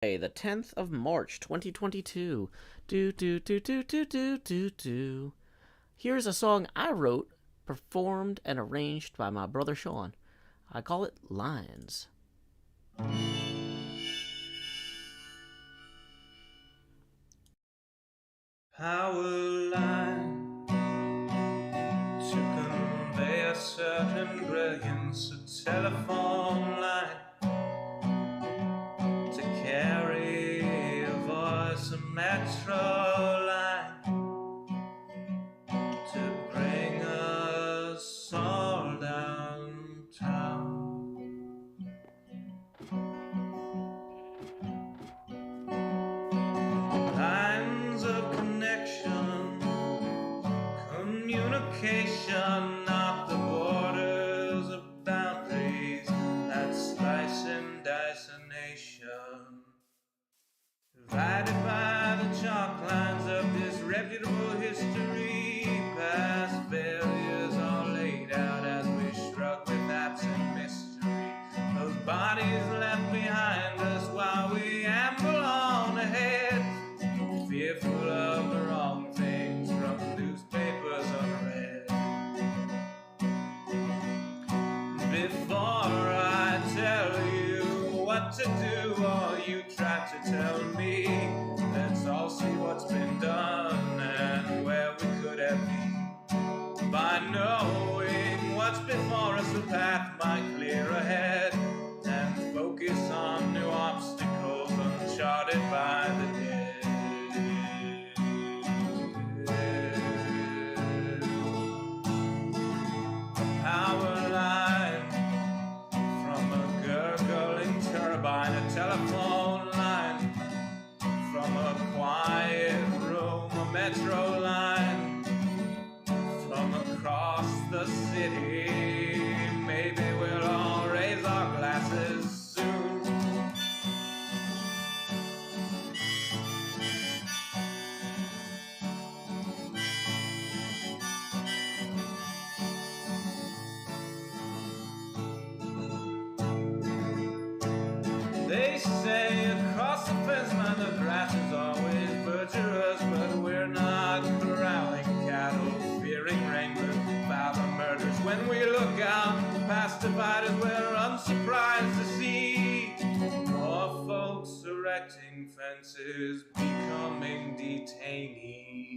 The 10th of March, 2022. Do do do do do do do do. Here's a song I wrote, performed, and arranged by my brother Sean. I call it Lines. Power line to convey a certain brilliance, a telephone line to carry a voice, a metro line to bring us all downtown. Lines of connection, communication, not the borders of boundaries that slice and dice a nation. Divided by the chalk lines of disreputable history, past failures are laid out as we shrug with absent mystery. Those bodies left behind us while we amble on ahead, fearful of the wrong things from newspapers unread. Before I tell you what to do, or you try to tell me, let's all see what's been done and where we could have been. By knowing what's before us, the path might clear ahead, and focus on new obstacles uncharted by the dead. Power line from a gurgling turbine, a telephone line from a quiet room, a metro line from across the city. Maybe we'll all raise our glasses soon. They say across the fence line the grass is always virtuous, but we're not corralling cattle, fearing wranglers, violent murders. When we look out past dividers, we're unsurprised to see more folks erecting fences, becoming detainees.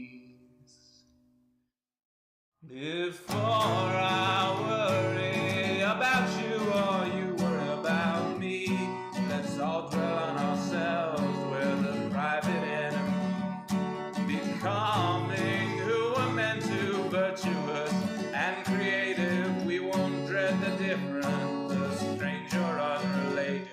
Before I worry about you or you worry about me, let's all dwell on ourselves, we're the private enemy. Becoming who we're meant to, virtuous and creative, we won't dread the different, the strange or unrelated.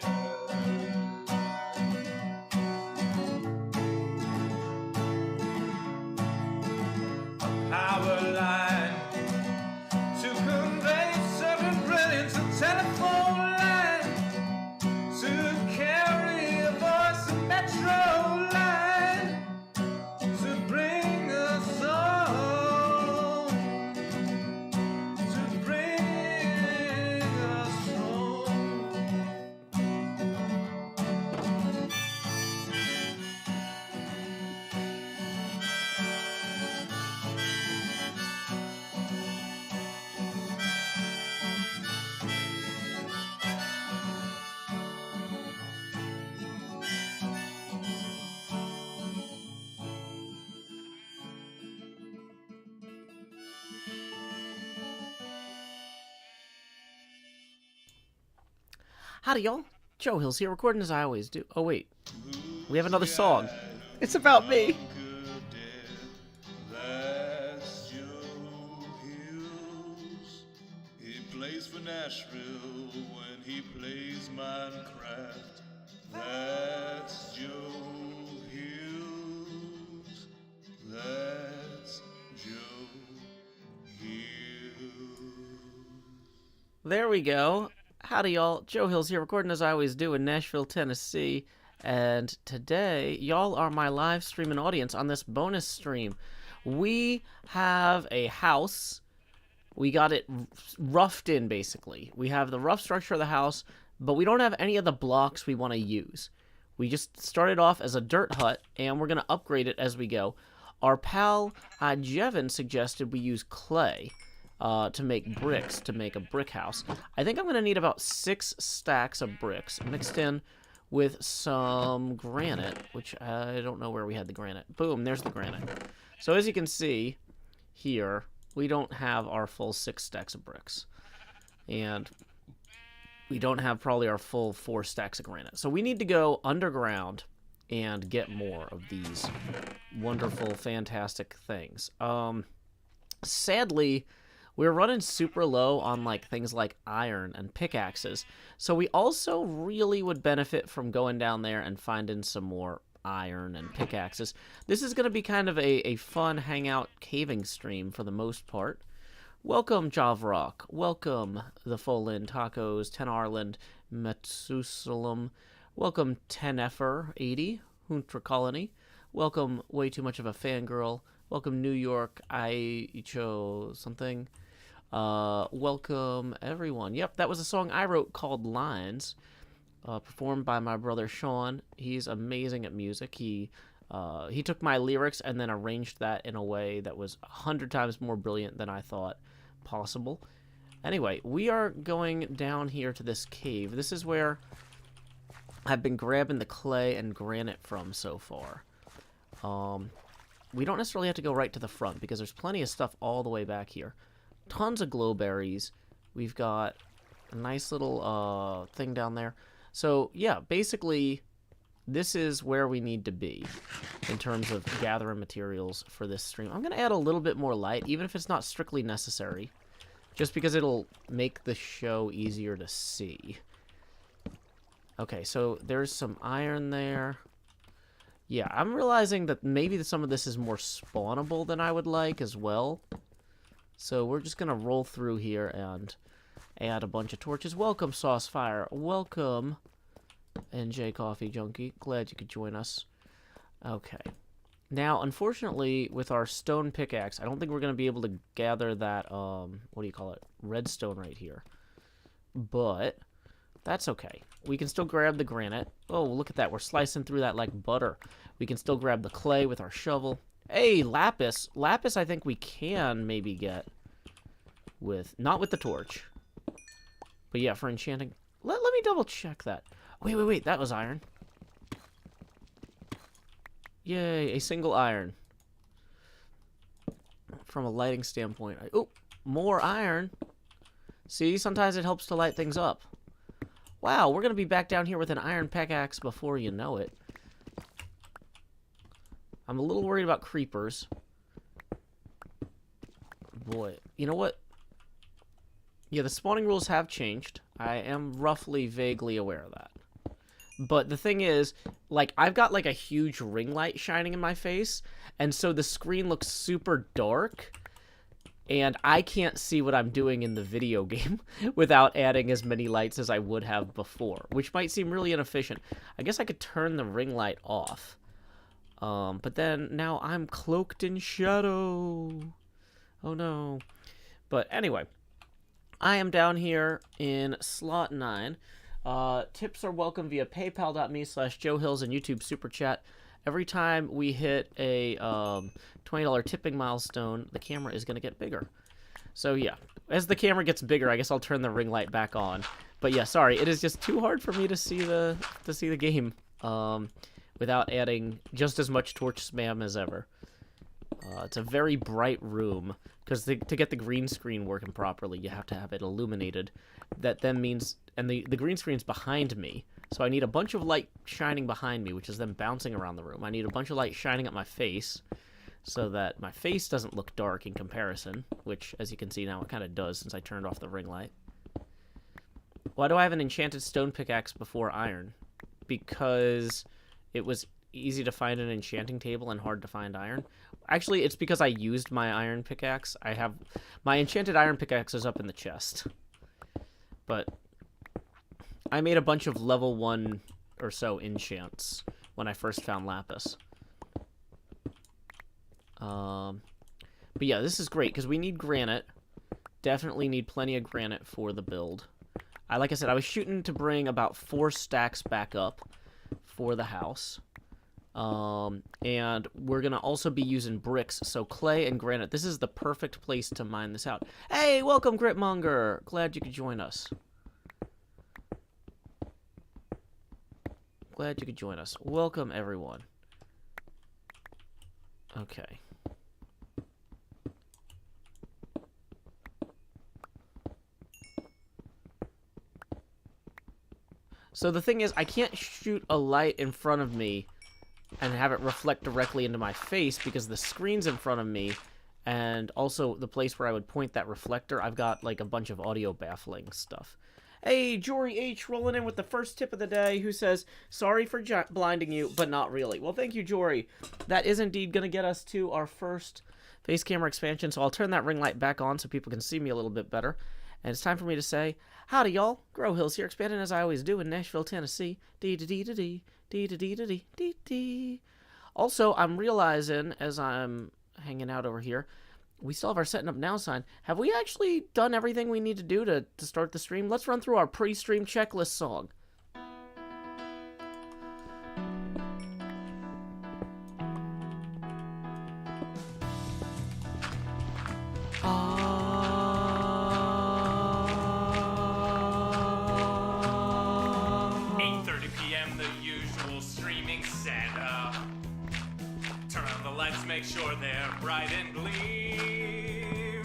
A power line to convey certain brilliance, a telephone line to carry a voice, a metro line to bring us all, to bring us home. Howdy, y'all. Joe Hills here, recording as I always do. Oh, wait. We have another song. It's about me. That's Joe Hills. He plays for Nashville when he plays Minecraft. That's Joe Hills. That's Joe Hills. There we go. Howdy, y'all. Joe Hills here, recording as I always do in Nashville, Tennessee. And today, y'all are my live streaming audience on this bonus stream. We have a house. We got it roughed in, basically. We have the rough structure of the house, but we don't have any of the blocks we want to use. We just started off as a dirt hut, and we're going to upgrade it as we go. Our pal Jevin suggested we use clay to make bricks, to make a brick house. I think I'm going to need about 6 stacks of bricks mixed in with some granite, which I don't know where we had the granite. Boom, there's the granite. So as you can see here, we don't have our full 6 stacks of bricks. And we don't have probably our full 4 stacks of granite. So we need to go underground and get more of these wonderful, fantastic things. Sadly, we're running super low on like things like iron and pickaxes. So we also really would benefit from going down there and finding some more iron and pickaxes. This is going to be kind of a fun hangout caving stream for the most part. Welcome, Javrock. Welcome, the Folin Tacos, Ten Arland, Metsusalam. Welcome, Teneffer80, Hunter Colony. Welcome, Way Too Much of a Fangirl. Welcome, New York, Aicho something. Welcome, everyone. Yep, that was a song I wrote called Lines, performed by my brother Sean. He's amazing at music. He took my lyrics and then arranged that in a way that was 100 times more brilliant than I thought possible. Anyway, we are going down here to this cave. This is where I've been grabbing the clay and granite from so far. We don't necessarily have to go right to the front because there's plenty of stuff all the way back here. Tons of glowberries. We've got a nice little thing down there. So, yeah, basically, this is where we need to be in terms of gathering materials for this stream. I'm going to add a little bit more light, even if it's not strictly necessary, just because it'll make the show easier to see. Okay, so there's some iron there. Yeah, I'm realizing that maybe some of this is more spawnable than I would like as well. So we're just going to roll through here and add a bunch of torches. Welcome, Saucefire. Welcome, NJ Coffee Junkie. Glad you could join us. Okay. Now, unfortunately, with our stone pickaxe, I don't think we're going to be able to gather that, what do you call it? Redstone right here. But that's okay. We can still grab the granite. Oh, look at that. We're slicing through that like butter. We can still grab the clay with our shovel. Hey, lapis. Lapis I think we can maybe get with, not with the torch. But yeah, for enchanting. Let me double check that. Wait. That was iron. Yay, a single iron. From a lighting standpoint. Oh, more iron. See, sometimes it helps to light things up. Wow, we're going to be back down here with an iron pickaxe before you know it. I'm a little worried about creepers. Boy, you know what? Yeah, the spawning rules have changed. I am roughly vaguely aware of that. But the thing is, like, I've got, like, a huge ring light shining in my face, and so the screen looks super dark, and I can't see what I'm doing in the video game without adding as many lights as I would have before, which might seem really inefficient. I guess I could turn the ring light off. But then, now I'm cloaked in shadow. Oh, no. But anyway, I am down here in slot 9. Tips are welcome via paypal.me/JoeHills and YouTube Super Chat. Every time we hit a $20 tipping milestone, the camera is going to get bigger. So yeah, as the camera gets bigger, I guess I'll turn the ring light back on. But yeah, sorry, it is just too hard for me to see the game without adding just as much torch spam as ever. It's a very bright room, because to get the green screen working properly, you have to have it illuminated. That then means, and the green screen's behind me, so I need a bunch of light shining behind me, which is then bouncing around the room. I need a bunch of light shining at my face, so that my face doesn't look dark in comparison, which, as you can see now, it kind of does since I turned off the ring light. Why do I have an enchanted stone pickaxe before iron? Because it was easy to find an enchanting table and hard to find iron. Actually, it's because I used my iron pickaxe. I have my enchanted iron pickaxe is up in the chest. But I made a bunch of level 1 or so enchants when I first found lapis. But yeah, this is great because we need granite. Definitely need plenty of granite for the build. Like I said, I was shooting to bring about 4 stacks back up. for the house. And we're gonna also be using bricks, so clay and granite. This is the perfect place to mine this out. Hey, welcome, Gritmonger! Glad you could join us. Glad you could join us. Welcome, everyone. Okay. So the thing is, I can't shoot a light in front of me and have it reflect directly into my face because the screen's in front of me, and also the place where I would point that reflector, I've got like a bunch of audio baffling stuff. Hey, Jory H rolling in with the first tip of the day, who says, sorry for blinding you, but not really. Well, thank you, Jory. That is indeed going to get us to our first face camera expansion, so I'll turn that ring light back on so people can see me a little bit better. And it's time for me to say, howdy, y'all. Grow Hills here, expanding as I always do in Nashville, Tennessee. Dee-da-dee-da-dee, dee-da-dee-da-dee, dee-dee. Also, I'm realizing, as I'm hanging out over here, we still have our setting up now sign. Have we actually done everything we need to do to start the stream? Let's run through our pre-stream checklist song. Make sure they're bright and gleam.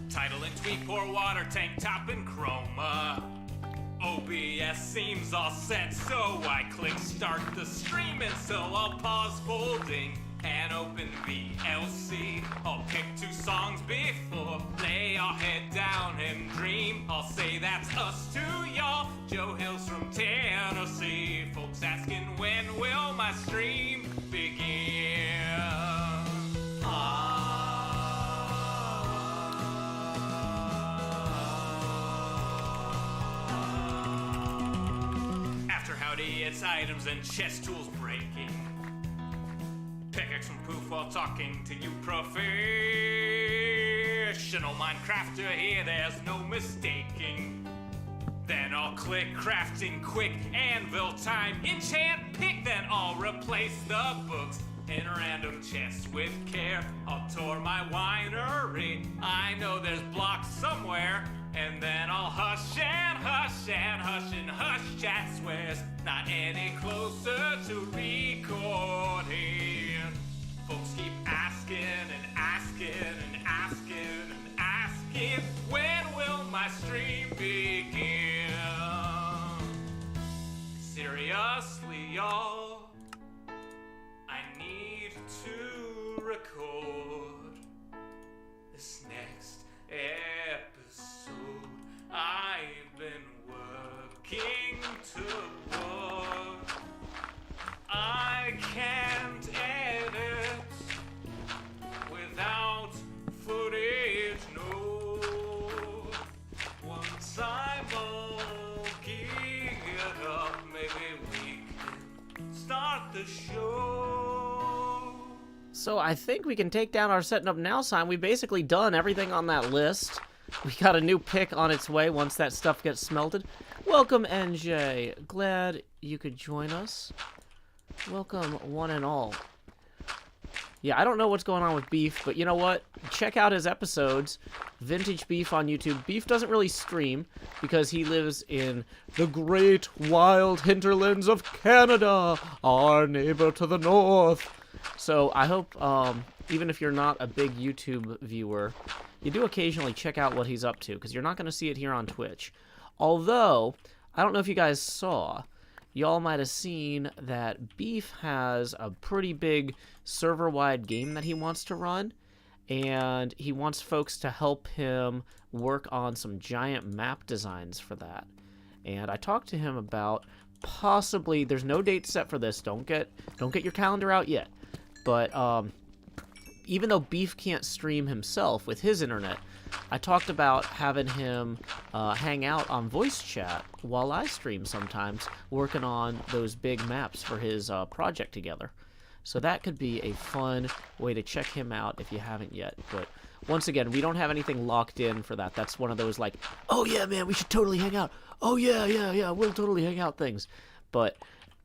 Title and tweet, pour water, tank top and chroma. OBS seems all set, so I click start the stream, and so I'll pause folding and open VLC. I'll pick 2 songs before lay our head down and dream. I'll say that's us to y'all, Joe Hills from Tennessee. Folks asking when will my stream begin? After howdy, it's items and chest tools breaking. Pickaxe from poof while talking to you professional Minecrafter here, there's no mistaking. Then I'll click crafting quick, anvil time, enchant pick, then I'll replace the books in random chests with care. I'll tour my winery, I know there's blocks somewhere, and then I'll hush and hush and hush and hush chat swears, not any closer to recording. Folks keep asking and asking and asking and asking, when will my stream begin? Seriously, y'all, I need to record this next episode. I've been working toward. I can't edit without footage, no. Once I'm all geared up, maybe we can start the show. So I think we can take down our setting up now sign. We've basically done everything on that list. We got a new pick on its way once that stuff gets smelted. Welcome, NJ. Glad you could join us. Welcome, one and all. Yeah, I don't know what's going on with Beef, but you know what? Check out his episodes. Vintage Beef on YouTube. Beef doesn't really stream because he lives in the great wild hinterlands of Canada, our neighbor to the north. So I hope, even if you're not a big YouTube viewer, you do occasionally check out what he's up to, because you're not going to see it here on Twitch. Although, I don't know if you guys saw, y'all might have seen that Beef has a pretty big server-wide game that he wants to run, and he wants folks to help him work on some giant map designs for that. And I talked to him about possibly, there's no date set for this, don't get your calendar out yet, but even though Beef can't stream himself with his internet, I talked about having him hang out on voice chat while I stream sometimes, working on those big maps for his project together. So that could be a fun way to check him out if you haven't yet. But once again, we don't have anything locked in for that. That's one of those like, oh yeah, man, we should totally hang out. Oh yeah, we'll totally hang out things. But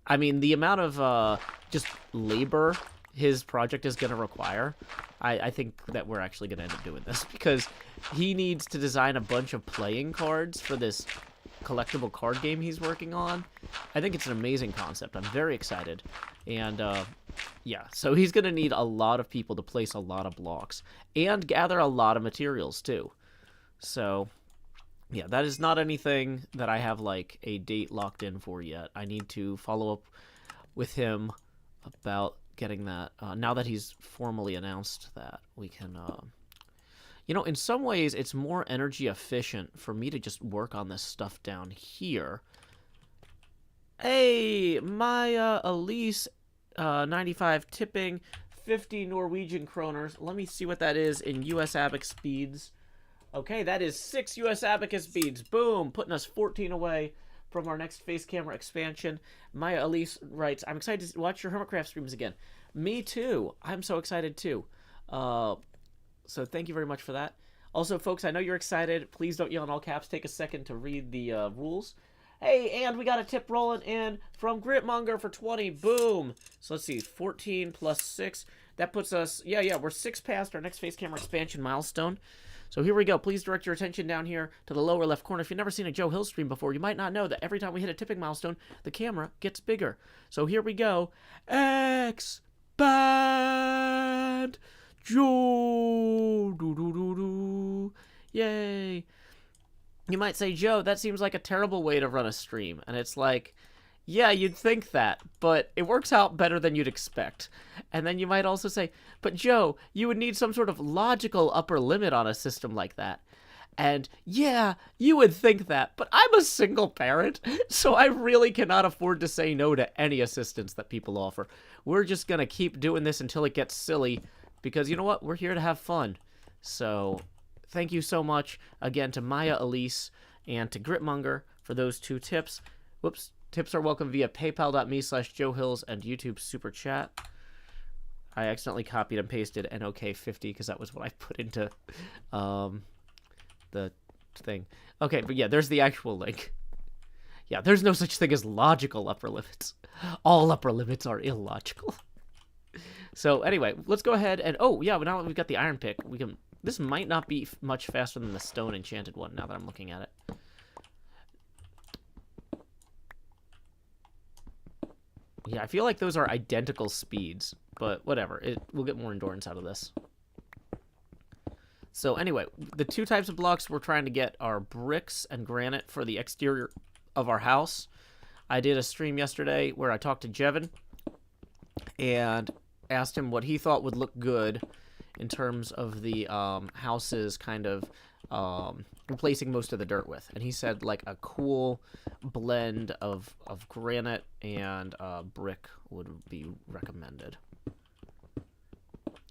I mean, the amount of just labor his project is going to require, I think that we're actually going to end up doing this because he needs to design a bunch of playing cards for this collectible card game he's working on. I think it's an amazing concept. I'm very excited. And yeah, so he's going to need a lot of people to place a lot of blocks and gather a lot of materials too. So yeah, that is not anything that I have like a date locked in for yet. I need to follow up with him about getting that. Now that he's formally announced that, we can. You know, in some ways, it's more energy efficient for me to just work on this stuff down here. Hey, Maya Elise, 95 tipping, 50 Norwegian kroners. Let me see what that is in US Abac speeds. Okay, that is 6 US Abacus beads. Boom! Putting us 14 away from our next face camera expansion. Maya Elise writes, I'm excited to watch your HermitCraft streams again. Me too. I'm so excited too. So thank you very much for that. Also, folks, I know you're excited. Please don't yell in all caps. Take a second to read the rules. Hey, and we got a tip rolling in from Gritmonger for 20. Boom! So let's see, 14 plus 6. That puts us, yeah, we're 6 past our next face camera expansion milestone. So here we go. Please direct your attention down here to the lower left corner. If you've never seen a Joe Hill stream before, you might not know that every time we hit a tipping milestone, the camera gets bigger. So here we go. Expand Joe. Do. Yay. You might say, Joe, that seems like a terrible way to run a stream. And it's like, yeah, you'd think that, but it works out better than you'd expect. And then you might also say, but Joe, you would need some sort of logical upper limit on a system like that. And yeah, you would think that, but I'm a single parent, so I really cannot afford to say no to any assistance that people offer. We're just going to keep doing this until it gets silly, because you know what? We're here to have fun. So thank you so much again to Maya Elise and to Gritmonger for those 2 tips. Whoops. Tips are welcome via paypal.me/JoeHills and YouTube Super Chat. I accidentally copied and pasted NOK50 because that was what I put into the thing. Okay, but yeah, there's the actual link. Yeah, there's no such thing as logical upper limits. All upper limits are illogical. So anyway, let's go ahead and... Oh, yeah, but now that we've got the iron pick, we can... This might not be much faster than the stone enchanted one now that I'm looking at it. Yeah, I feel like those are identical speeds, but whatever. We'll get more endurance out of this. So anyway, the 2 types of blocks we're trying to get are bricks and granite for the exterior of our house. I did a stream yesterday where I talked to Jevin and asked him what he thought would look good in terms of the houses kind of replacing most of the dirt with. And he said like a cool blend of granite and brick would be recommended.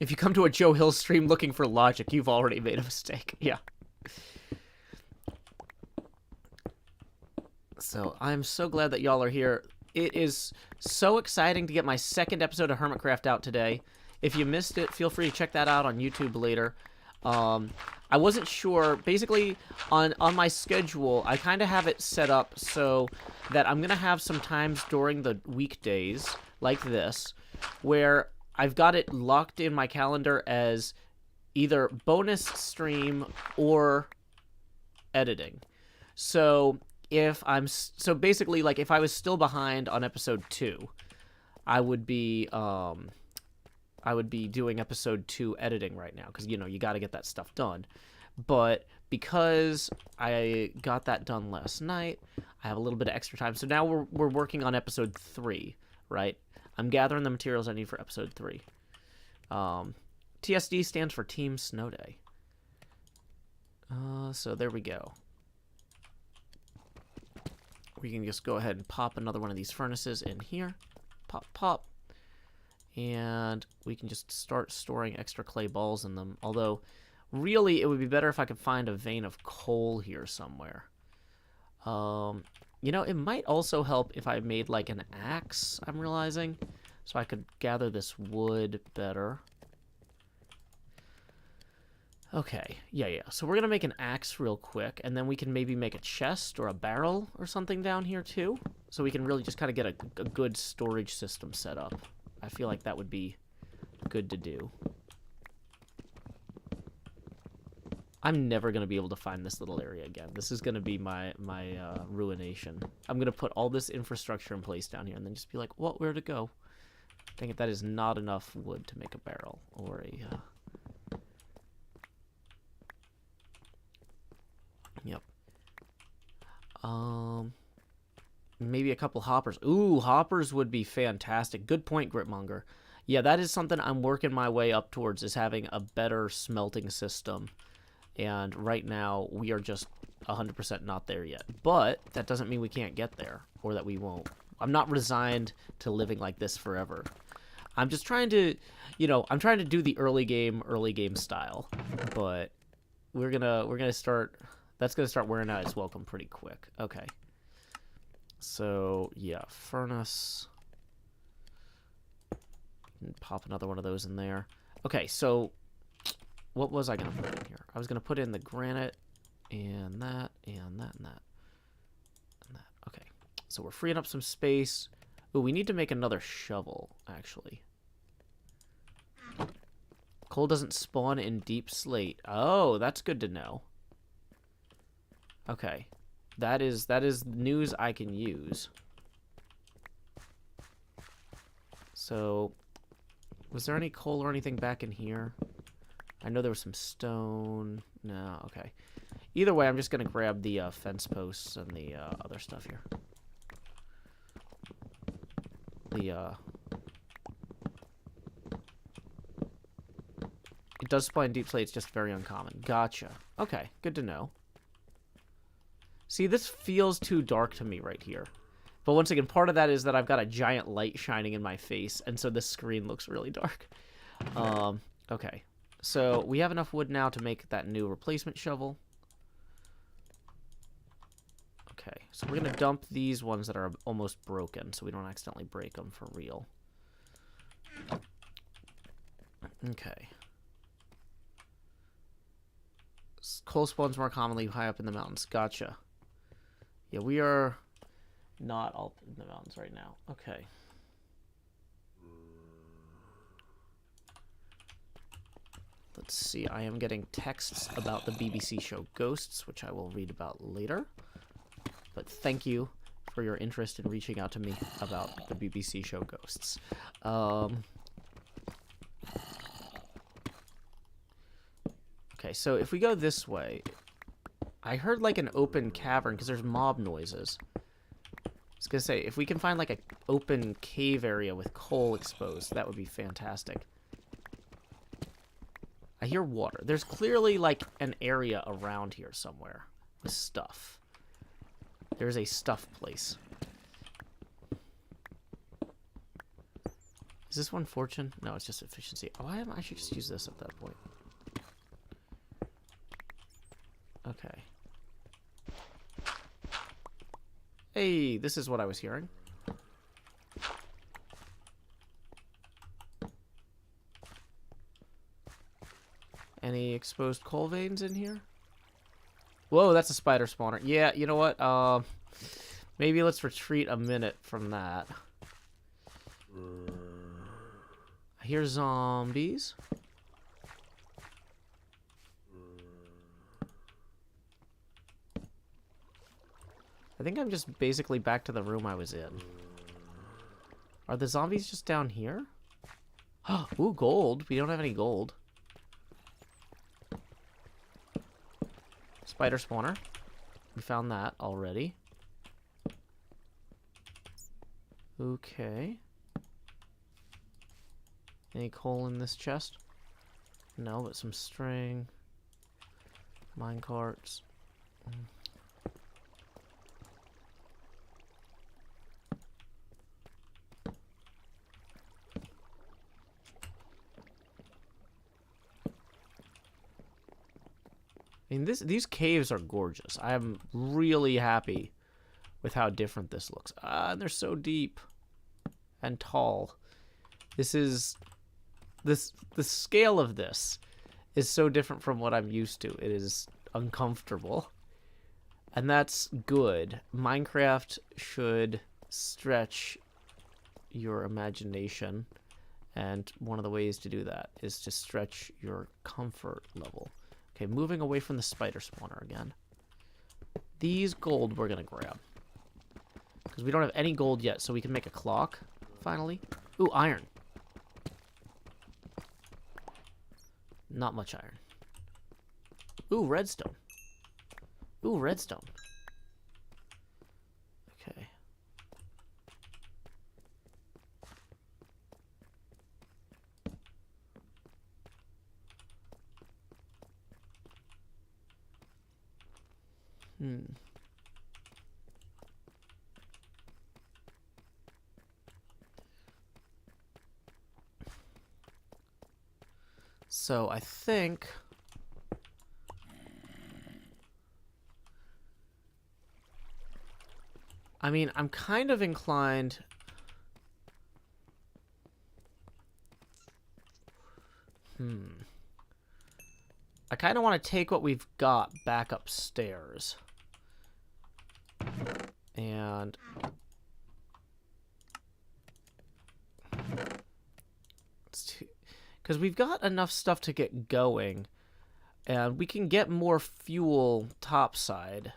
If you come to a Joe Hill stream looking for logic, you've already made a mistake. Yeah. So I'm so glad that y'all are here. It is so exciting to get my 2nd episode of HermitCraft out today. If you missed it, feel free to check that out on YouTube later. I wasn't sure. Basically, on my schedule, I kind of have it set up so that I'm going to have some times during the weekdays, like this, where I've got it locked in my calendar as either bonus stream or editing. So basically, like, if I was still behind on episode 2, I would be doing episode 2 editing right now, because, you know, you got to get that stuff done. But because I got that done last night, I have a little bit of extra time. So now we're working on episode 3, right? I'm gathering the materials I need for episode 3. TSD stands for Team Snow Day. So there we go. We can just go ahead and pop another one of these furnaces in here. Pop, pop. And we can just start storing extra clay balls in them. Although, really, it would be better if I could find a vein of coal here somewhere. You know, it might also help if I made, like, an axe, I'm realizing. So I could gather this wood better. Okay, yeah. So we're going to make an axe real quick, and then we can maybe make a chest or a barrel or something down here, too. so we can really just kind of get a good storage system set up. I feel like that would be good to do. I'm never going to be able to find this little area again. This is going to be my ruination. I'm going to put all this infrastructure in place down here and then just be like, well, where to go? Dang it, that is not enough wood to make a barrel or a... Yep. Maybe a couple hoppers. Ooh, hoppers would be fantastic. Good point, Gritmonger. Yeah, that is something I'm working my way up towards, is having a better smelting system. And right now, we are just 100% not there yet. But that doesn't mean we can't get there, or that we won't. I'm not resigned to living like this forever. I'm just trying to, you know, I'm trying to do the early game style. But we're gonna start, that's gonna start wearing out its welcome pretty quick. Okay. So, yeah, furnace. Pop another one of those in there. Okay, so what was I going to put in here? I was going to put in the granite and that and that and that and that. Okay, so we're freeing up some space. Ooh, we need to make another shovel, actually. Coal doesn't spawn in deep slate. Oh, that's good to know. Okay. That is news I can use. So, was there any coal or anything back in here? I know there was some stone. No, okay. Either way, I'm just going to grab the fence posts and the other stuff here. It does spawn in deep slate, it's just very uncommon. Gotcha. Okay, good to know. See, this feels too dark to me right here. But once again, part of that is that I've got a giant light shining in my face, and so the screen looks really dark. Okay. So we have enough wood now to make that new replacement shovel. Okay, so we're going to dump these ones that are almost broken, so we don't accidentally break them for real. Okay. Coal spawns more commonly high up in the mountains. Gotcha. Yeah, we are not all in the mountains right now. Okay. Let's see. I am getting texts about the BBC show Ghosts, which I will read about later. But thank you for your interest in reaching out to me about the BBC show Ghosts. Okay, so if we go this way, I heard like an open cavern because there's mob noises. I was gonna say, if we can find like an open cave area with coal exposed, that would be fantastic. I hear water. There's clearly like an area around here somewhere with stuff. There's a stuff place. Is this one fortune? No, it's just efficiency. Oh, I should just use this at that point. Okay. Hey, this is what I was hearing. Any exposed coal veins in here? Whoa, that's a spider spawner. Yeah, you know what? Maybe let's retreat a minute from that. I hear zombies. I think I'm just basically back to the room I was in. Are the zombies just down here? Ooh, gold. We don't have any gold. Spider spawner. We found that already. Okay. Any coal in this chest? No, but some string. Mine carts. I mean, these caves are gorgeous. I am really happy with how different this looks. And they're so deep and tall. The scale of this is so different from what I'm used to. It is uncomfortable. And that's good. Minecraft should stretch your imagination. And one of the ways to do that is to stretch your comfort level. Okay, moving away from the spider spawner again. These gold we're going to grab. Because we don't have any gold yet, so we can make a clock, finally. Ooh, iron. Not much iron. Ooh, redstone. Ooh, redstone. Okay. So I think I'm kind of inclined I kind of want to take what we've got back upstairs. And because we've got enough stuff to get going, and we can get more fuel topside.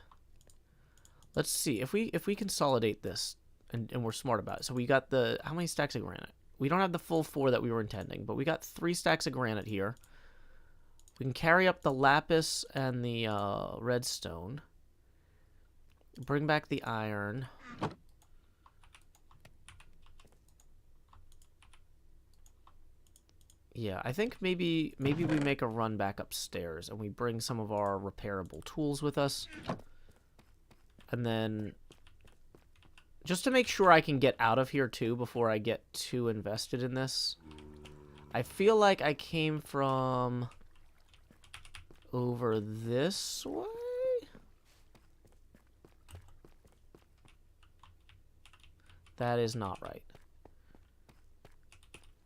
Let's see if we consolidate this and we're smart about it. So we got the how many stacks of granite? We don't have the full 4 that we were intending, but we got 3 stacks of granite here. We can carry up the lapis and the redstone. Bring back the iron. Yeah, I think maybe we make a run back upstairs and we bring some of our repairable tools with us. And then just to make sure I can get out of here too before I get too invested in this. I feel like I came from over this way. That is not right.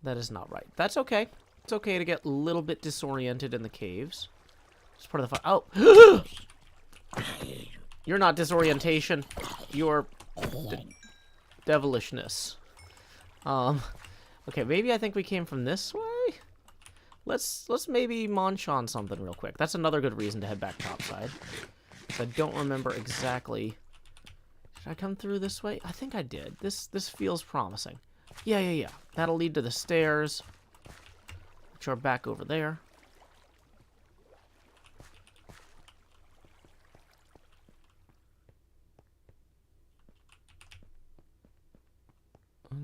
That is not right. That's okay. It's okay to get a little bit disoriented in the caves. It's part of the fun. Oh! You're not disorientation. You're devilishness. Okay, maybe I think we came from this way? Let's maybe munch on something real quick. That's another good reason to head back topside. I don't remember exactly. Did I come through this way? I think I did. This feels promising. Yeah. That'll lead to the stairs, which are back over there.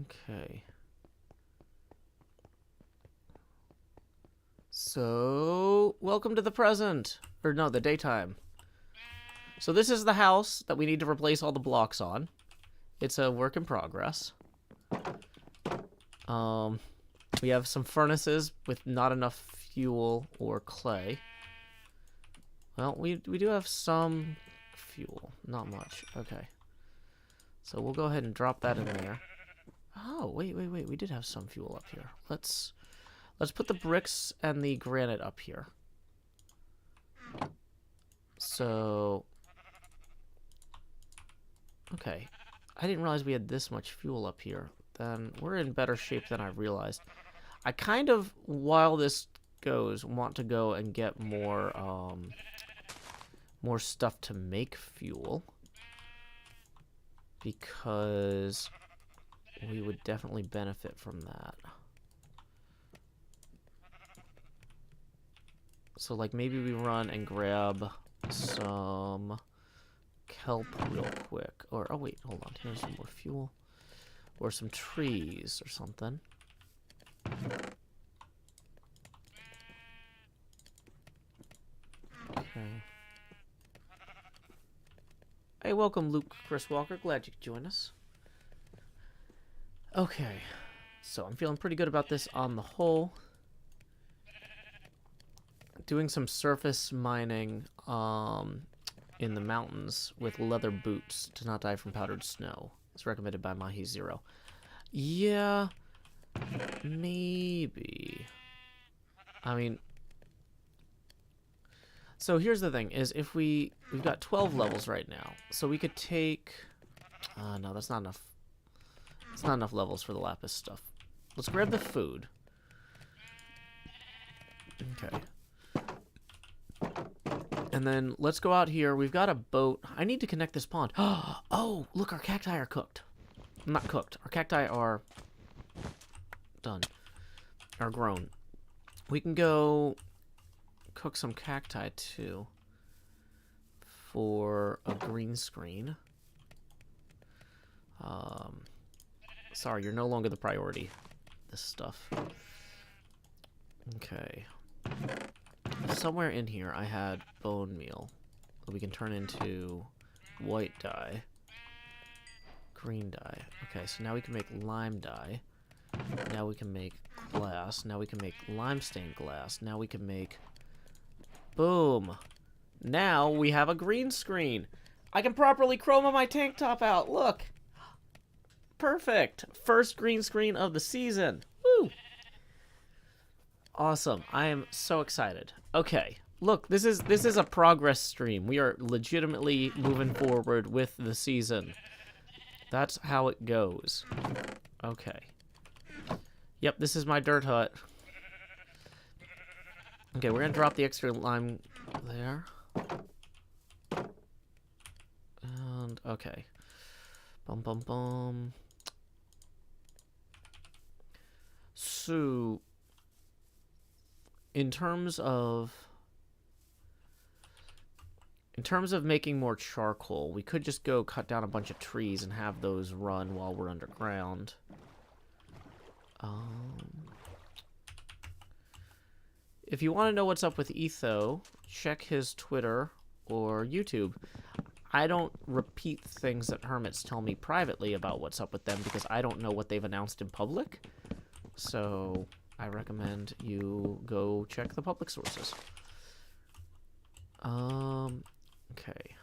Okay. So, welcome to the present. Or no, the daytime. So this is the house that we need to replace all the blocks on. It's a work in progress. We have some furnaces with not enough fuel or clay. Well, we do have some fuel. Not much. Okay. So we'll go ahead and drop that in there. Oh, wait. We did have some fuel up here. Let's put the bricks and the granite up here. So... Okay. I didn't realize we had this much fuel up here. Then we're in better shape than I realized. I kind of, while this goes, want to go and get more stuff to make fuel. Because we would definitely benefit from that. So, like, maybe we run and grab some kelp real quick. Or, oh wait, hold on. Here's some more fuel. Or some trees or something. Okay. Hey, welcome, Luke Chris Walker. Glad you could join us. Okay. So, I'm feeling pretty good about this on the whole. Doing some surface mining in the mountains with leather boots to not die from powdered snow. It's recommended by Mahi Zero. Yeah, maybe. I mean, so here's the thing: is if we've got 12 levels right now, so we could take. No, that's not enough It's not enough levels for the lapis stuff. Let's grab the food. Okay. And then let's go out here. We've got a boat. I need to connect this pond. Oh, look, our cacti are cooked. Not cooked. Our cacti are done. Are grown. We can go cook some cacti too for a green screen. Sorry, you're no longer the priority. This stuff. Okay. Somewhere in here I had bone meal that we can turn into white dye. Green dye. Okay, so now we can make lime dye. Now we can make glass. Now we can make lime stained glass. Now we can make... Boom! Now we have a green screen. I can properly chroma my tank top out. Look! Perfect! First green screen of the season. Woo! Awesome. I am so excited. Okay. Look, this is a progress stream. We are legitimately moving forward with the season. That's how it goes. Okay. Yep, this is my dirt hut. Okay, we're gonna drop the extra lime there. And, okay. Bum, bum, bum. So, in terms of making more charcoal, we could just go cut down a bunch of trees and have those run while we're underground. If you want to know what's up with Etho, check his Twitter or YouTube. I don't repeat things that hermits tell me privately about what's up with them because I don't know what they've announced in public. So I recommend you go check the public sources. Okay.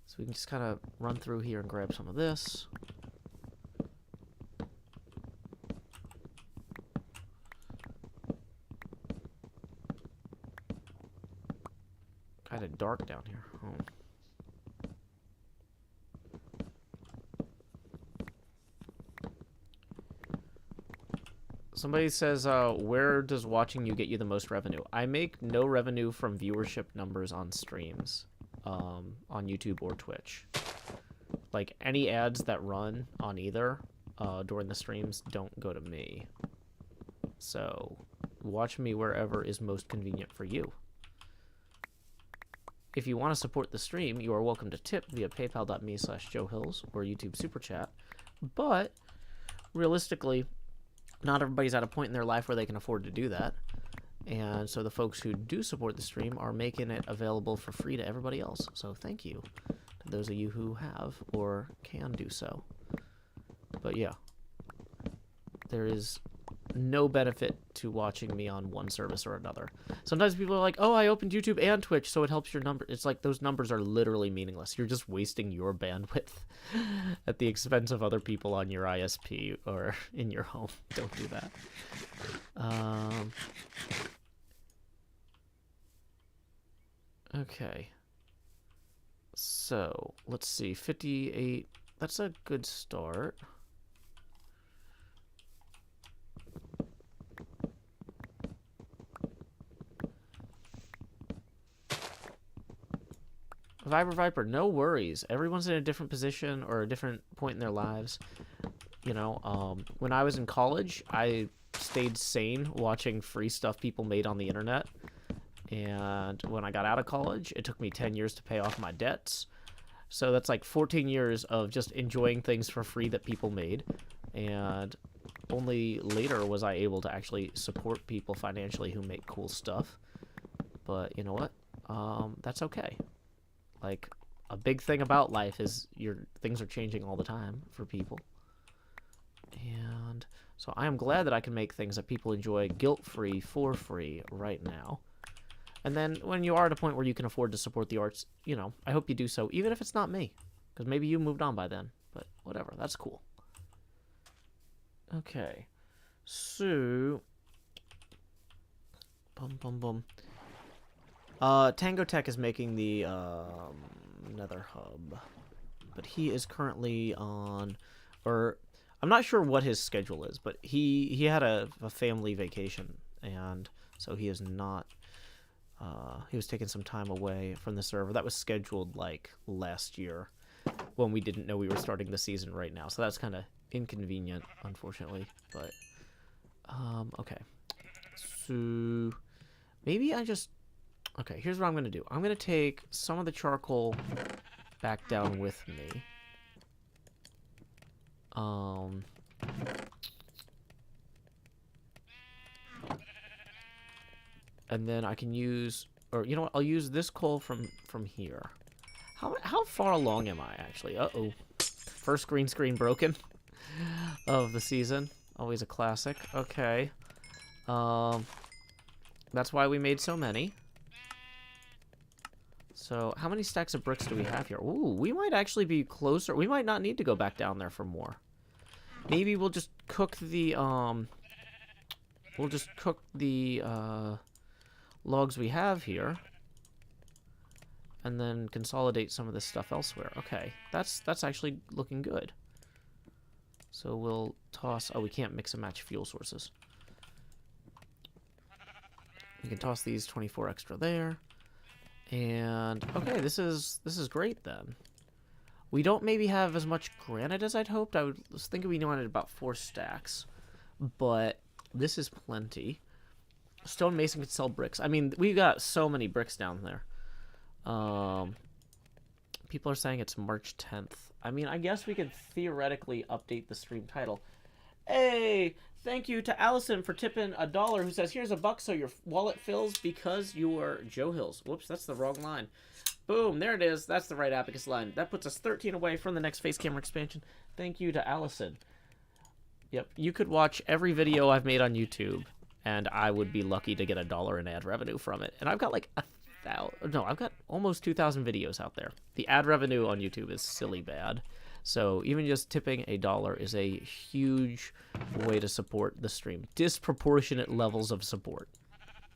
So we can just kind of run through here and grab some of this. Kind of dark down here. Oh. Somebody says, where does watching you get you the most revenue? I make no revenue from viewership numbers on streams, on YouTube or Twitch. Like, any ads that run on either during the streams don't go to me. So, watch me wherever is most convenient for you. If you want to support the stream, you are welcome to tip via paypal.me/JoeHills or YouTube Super Chat. But, realistically, not everybody's at a point in their life where they can afford to do that. And so the folks who do support the stream are making it available for free to everybody else. So thank you to those of you who have or can do so. But yeah, there is no benefit to watching me on one service or another. Sometimes people are like, oh, I opened YouTube and Twitch, so it helps your number. It's like those numbers are literally meaningless. You're just wasting your bandwidth at the expense of other people on your ISP or in your home. Don't do that. Okay. So, let's see. 58. That's a good start. Viper, no worries. Everyone's in a different position or a different point in their lives. You know, when I was in college, I stayed sane watching free stuff people made on the internet. And when I got out of college, it took me 10 years to pay off my debts. So that's like 14 years of just enjoying things for free that people made. And only later was I able to actually support people financially who make cool stuff. But you know what? That's okay. Like, a big thing about life is things are changing all the time for people. And so I am glad that I can make things that people enjoy guilt-free for free right now. And then when you are at a point where you can afford to support the arts, you know, I hope you do so, even if it's not me. Because maybe you moved on by then. But whatever, that's cool. Okay. So... Tango Tech is making the Nether Hub, but he is currently on, or I'm not sure what his schedule is, but he had a family vacation, and so he is not. He was taking some time away from the server. That was scheduled like last year when we didn't know we were starting the season right now. So that's kind of inconvenient, unfortunately. But okay. So maybe I just okay. Here's what I'm gonna do. I'm gonna take some of the charcoal back down with me. And then I can use, or you know what? I'll use this coal from here. How far along am I actually? Uh-oh. First green screen broken of the season. Always a classic. Okay. That's why we made so many. So how many stacks of bricks do we have here? Ooh, we might actually be closer. We might not need to go back down there for more. Maybe we'll just cook the logs we have here, and then consolidate some of this stuff elsewhere. Okay, that's actually looking good. So we'll toss. Oh, we can't mix and match fuel sources. We can toss these 24 extra there, and okay, this is great then. We don't maybe have as much granite as I'd hoped. I was thinking we wanted about 4 stacks, but this is plenty. Stone mason could sell bricks. I mean, we got so many bricks down there. People are saying it's March 10th. I mean, I guess we could theoretically update the stream title. Hey, thank you to Allison for tipping $1, who says, here's $1 so your wallet fills because you're Joe Hills. Whoops, that's the wrong line. Boom, there it is. That's the right Abacus line. That puts us 13 away from the next face camera expansion. Thank you to Allison. Yep, you could watch every video I've made on YouTube, and I would be lucky to get $1 in ad revenue from it. And I've got like I've got almost 2,000 videos out there. The ad revenue on YouTube is silly bad. So even just tipping $1 is a huge way to support the stream. Disproportionate levels of support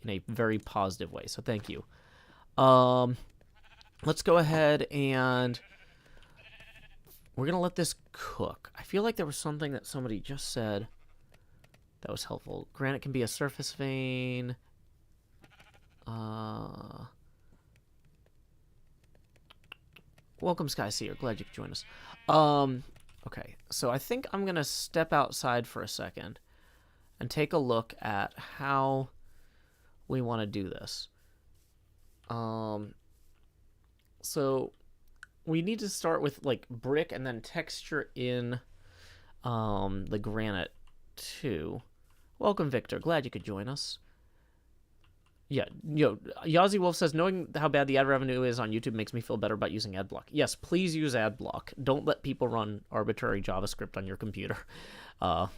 in a very positive way. So thank you. Let's go ahead and we're going to let this cook. I feel like there was something that somebody just said that was helpful. Granite can be a surface vein. Welcome, Skyseer. Glad you could join us. Okay, so I think I'm going to step outside for a second and take a look at how we want to do this. So we need to start with like brick and then texture in the granite too. Welcome, Victor. Glad you could join us. Yeah, Yazzie Wolf says, knowing how bad the ad revenue is on YouTube makes me feel better about using AdBlock. Yes, please use AdBlock. Don't let people run arbitrary JavaScript on your computer. That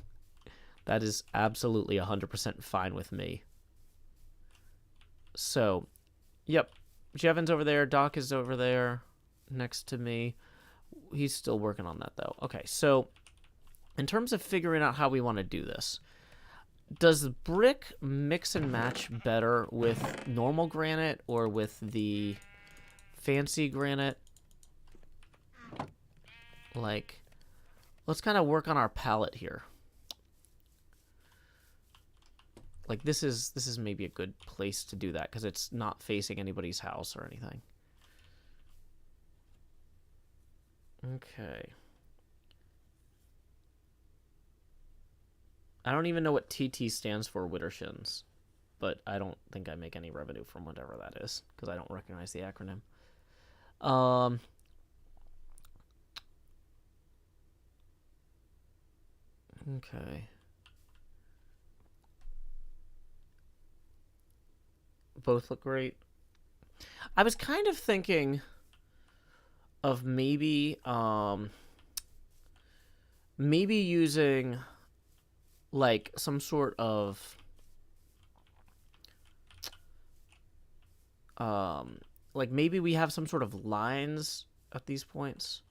is absolutely 100% fine with me. So, yep. Jevin's over there. Doc is over there next to me. He's still working on that, though. Okay, so in terms of figuring out how we want to do this, does brick mix and match better with normal granite or with the fancy granite? Like, let's kind of work on our palette here. Like, this is maybe a good place to do that because it's not facing anybody's house or anything. Okay. I don't even know what TT stands for, Widdershins, but I don't think I make any revenue from whatever that is because I don't recognize the acronym. Okay. Both look great. I was kind of thinking of maybe using like some sort of like maybe we have some sort of lines at these points.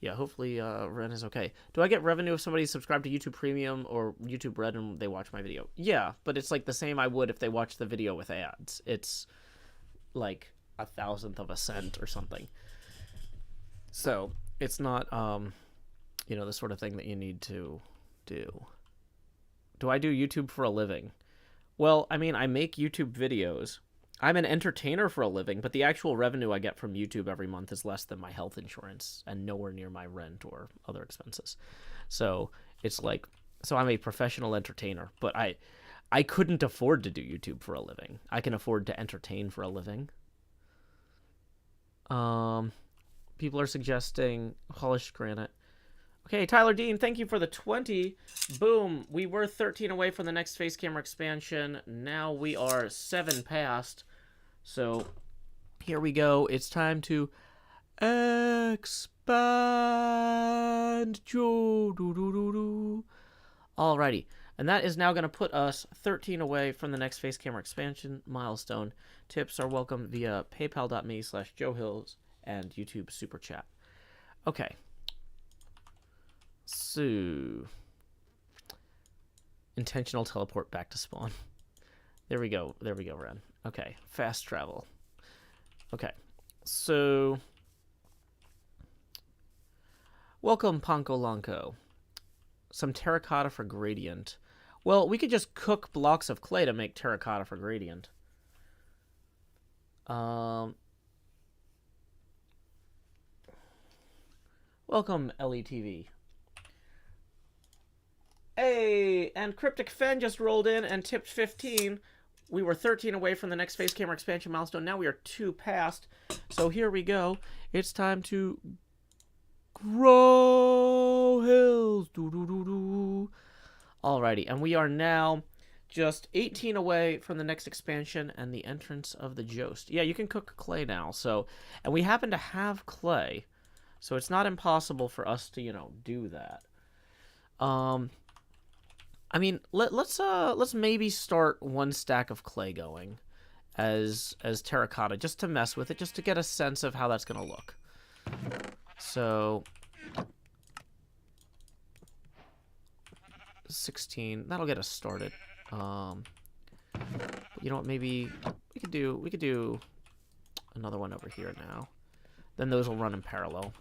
Yeah, hopefully Ren is okay. Do I get revenue if somebody subscribed to YouTube Premium or YouTube Red and they watch my video? Yeah, but it's like the same I would if they watched the video with ads. It's like 1/1000 of a cent or something. So it's not, you know, the sort of thing that you need to do. Do I do YouTube for a living? Well, I mean, I make YouTube videos. I'm an entertainer for a living, but the actual revenue I get from YouTube every month is less than my health insurance and nowhere near my rent or other expenses. So it's like, so I'm a professional entertainer, but I couldn't afford to do YouTube for a living. I can afford to entertain for a living. People are suggesting polished granite. Okay, Tyler Dean, thank you for the 20. Boom. We were 13 away from the next face camera expansion. Now we are 7 past. So here we go. It's time to expand. Alrighty. And that is now going to put us 13 away from the next face camera expansion milestone. Tips are welcome via paypal.me/JoeHills and YouTube Super Chat. Okay. So, intentional teleport back to spawn. There we go, Ren. Okay, fast travel. Okay, so welcome, Ponko Lonko. Some terracotta for gradient. Well, we could just cook blocks of clay to make terracotta for gradient. Welcome, LETV. Hey, and Cryptic Fen just rolled in and tipped 15. We were 13 away from the next face camera expansion milestone. Now we are 2 past. So here we go. It's time to grow hills. Alrighty, and we are now just 18 away from the next expansion and the entrance of the Jost. Yeah, you can cook clay now. So, and we happen to have clay, so it's not impossible for us to, you know, do that. I mean, let's maybe start 1 stack of clay going as terracotta, just to mess with it, just to get a sense of how that's gonna look. So 16, that'll get us started. You know what? Maybe we could do another one over here now. Then those will run in parallel.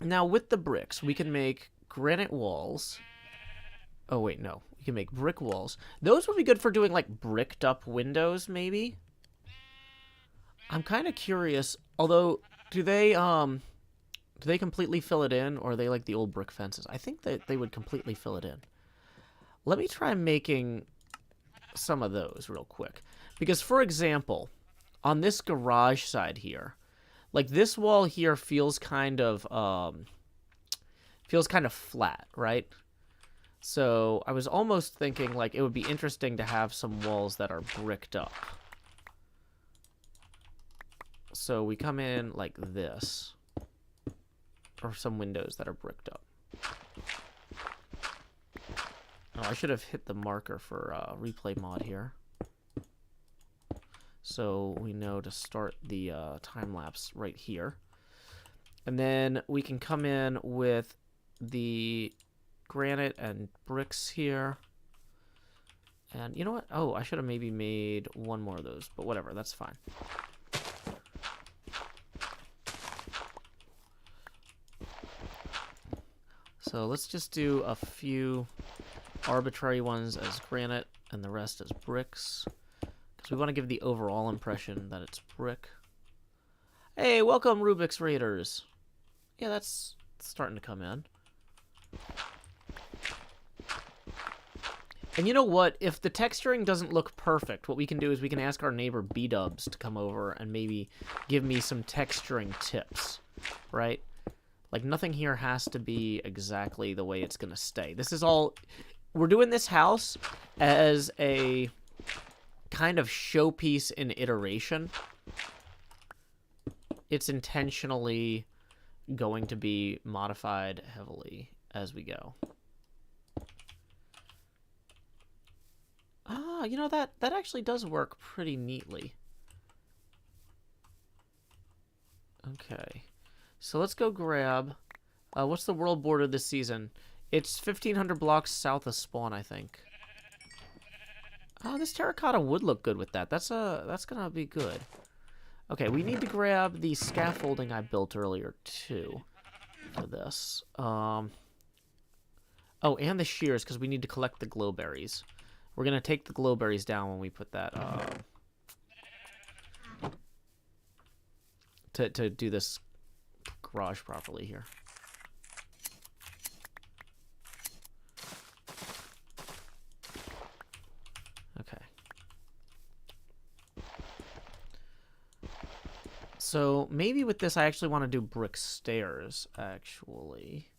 Now, with the bricks, we can make granite walls. Oh, wait, no. We can make brick walls. Those would be good for doing, like, bricked up windows, maybe? I'm kind of curious. Although, do they completely fill it in, or are they like the old brick fences? I think that they would completely fill it in. Let me try making some of those real quick. Because, for example, on this garage side here, like, this wall here feels kind of flat, right? So I was almost thinking, like, it would be interesting to have some walls that are bricked up. So we come in like this, or some windows that are bricked up. Oh, I should have hit the marker for replay mod here. So we know to start the time-lapse right here. And then we can come in with the granite and bricks here. And you know what? Oh, I should have maybe made 1 more of those, but whatever, that's fine. So let's just do a few arbitrary ones as granite and the rest as bricks. Because we want to give the overall impression that it's brick. Hey, welcome, Rubik's Raiders. Yeah, that's starting to come in. And you know what? If the texturing doesn't look perfect, what we can do is we can ask our neighbor B-Dubs to come over and maybe give me some texturing tips, right? Like, nothing here has to be exactly the way it's going to stay. This is all... We're doing this house as a kind of showpiece in iteration. It's intentionally going to be modified heavily as we go. Ah, you know, that actually does work pretty neatly. Okay. So let's go grab... what's the world border this season? It's 1,500 blocks south of spawn, I think. Oh, this terracotta would look good with that. That's gonna be good. Okay, we need to grab the scaffolding I built earlier, too, for this. Oh, and the shears, because we need to collect the glowberries. We're going to take the glowberries down when we put that, to do this garage properly here. Okay. So maybe with this, I actually want to do brick stairs, actually.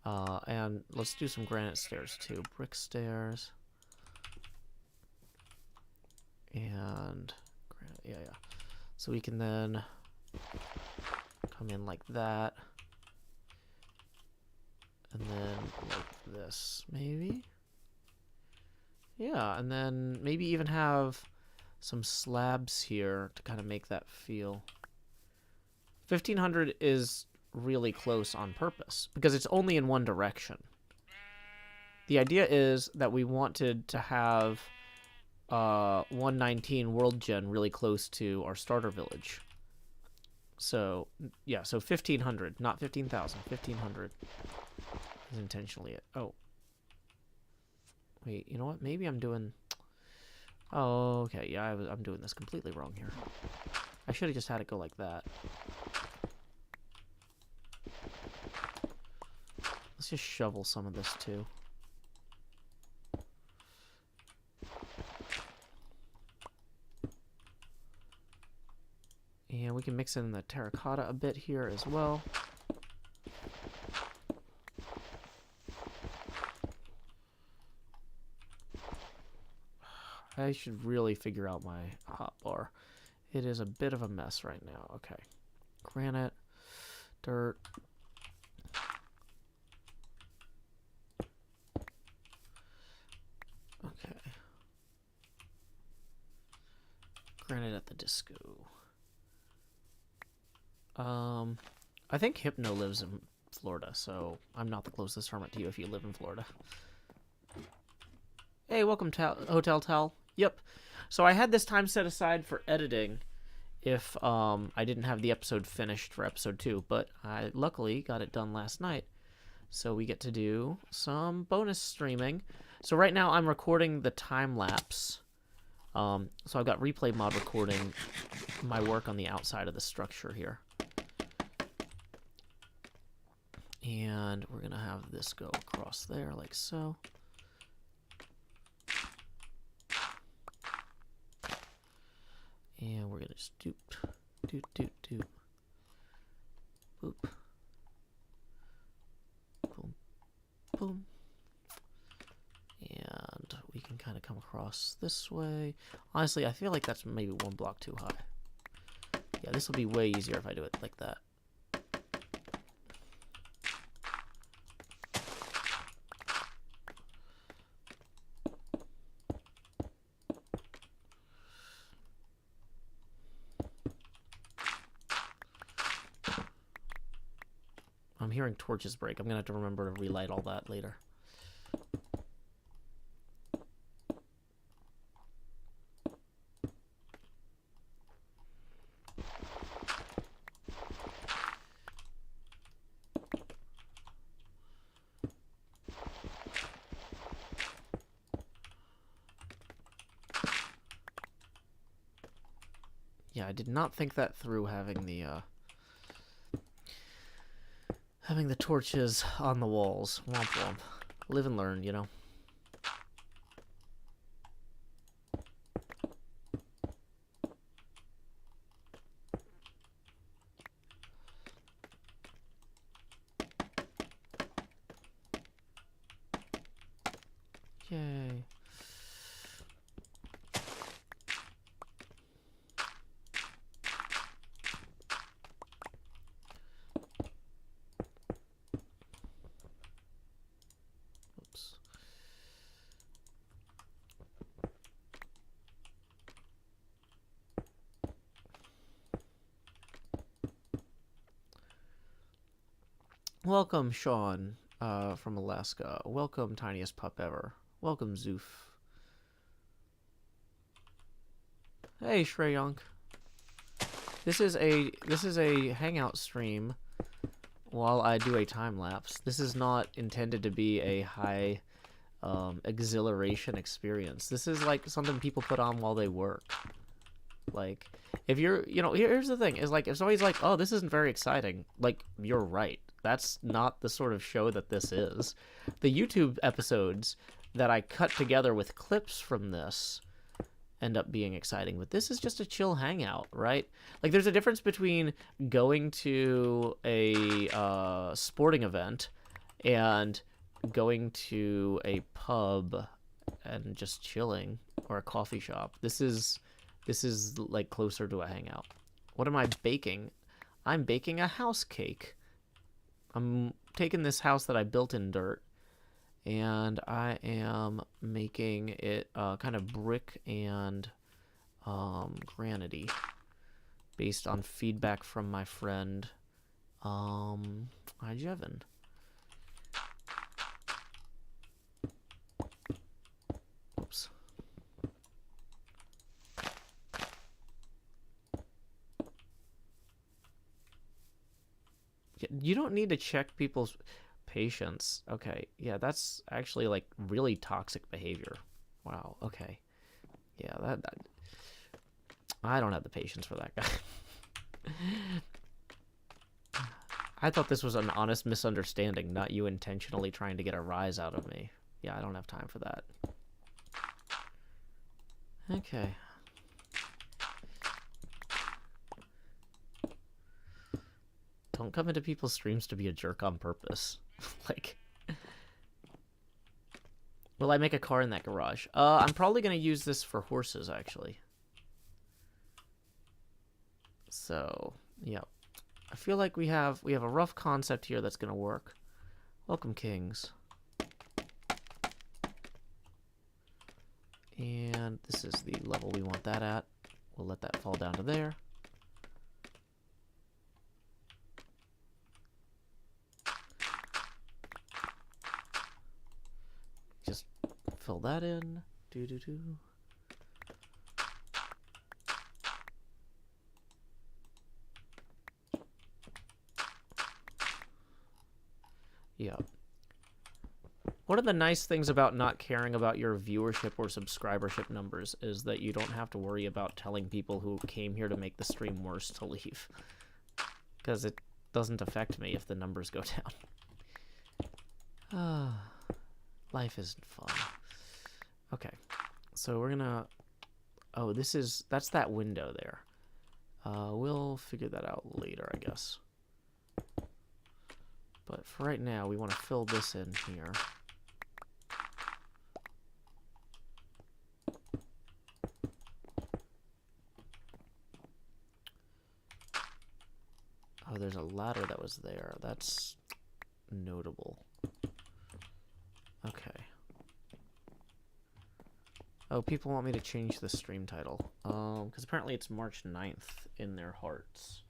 And let's do some granite stairs, too. Brick stairs. And granite, yeah. So we can then come in like that. And then like this, maybe? Yeah, and then maybe even have some slabs here to kind of make that feel. 1500 is really close on purpose because it's only in one direction. The idea is that we wanted to have 119 world gen really close to our starter village. So, yeah, so 1500, not 15,000, 1500 is intentionally it. Oh. Wait, you know what? Maybe I'm doing... Oh, okay, yeah, I'm doing this completely wrong here. I should have just had it go like that. Let's just shovel some of this, too. And we can mix in the terracotta a bit here as well. I should really figure out my hotbar. It is a bit of a mess right now. Okay. Granite, dirt. Okay. Granite at the disco. I think Hypno lives in Florida, so I'm not the closest hermit to you if you live in Florida. Hey, welcome to Hotel Tal. Yep. So I had this time set aside for editing if I didn't have the episode finished for episode 2, but I luckily got it done last night. So we get to do some bonus streaming. So right now I'm recording the time-lapse. So I've got replay mod recording my work on the outside of the structure here. And we're going to have this go across there like so. And we're going to just doop, doop, doop, doop. Boop. Boom, boom. And we can kind of come across this way. Honestly, I feel like that's maybe one block too high. Yeah, this will be way easier if I do it like that. I'm hearing torches break. I'm going to have to remember to relight all that later. Yeah, I did not think that through having the torches on the walls. Womp womp. Live and learn, you know. Yay. Oops. Welcome, Sean, from Alaska. Welcome, tiniest pup ever. Welcome, Zoof. Hey, Shreyonk. This is a hangout stream while I do a time lapse. This is not intended to be a high exhilaration experience. This is like something people put on while they work. Like, if you're, here's the thing, is like, if somebody's like, oh, this isn't very exciting, like, you're right. That's not the sort of show that this is. The YouTube episodes that I cut together with clips from this end up being exciting, but this is just a chill hangout, right? Like, there's a difference between going to a sporting event and going to a pub and just chilling, or a coffee shop. This is like closer to a hangout. What am I baking? I'm baking a house cake. I'm taking this house that I built in dirt, and I am making it kind of brick and granity, based on feedback from my friend Jevin. Oops. You don't need to check people's patience. Okay, yeah, that's actually like really toxic behavior. Wow. Okay. Yeah, that I don't have the patience for that guy. I thought this was an honest misunderstanding, not you intentionally trying to get a rise out of me. Yeah, I don't have time for that. Okay. Don't come into people's streams to be a jerk on purpose. Like, will I make a car in that garage? I'm probably going to use this for horses, actually. So, yeah. I feel like we have a rough concept here that's going to work. Welcome, kings. And this is the level we want that at. We'll let that fall down to there. Just fill that in. Do-do-do. Yeah. One of the nice things about not caring about your viewership or subscribership numbers is that you don't have to worry about telling people who came here to make the stream worse to leave. Because it doesn't affect me if the numbers go down. Life isn't fun. Okay. So we're gonna... Oh, that's that window there. We'll figure that out later, I guess. But for right now, we want to fill this in here. Oh, there's a ladder that was there. That's notable. Okay. Oh, people want me to change the stream title. Because apparently it's March 9th in their hearts.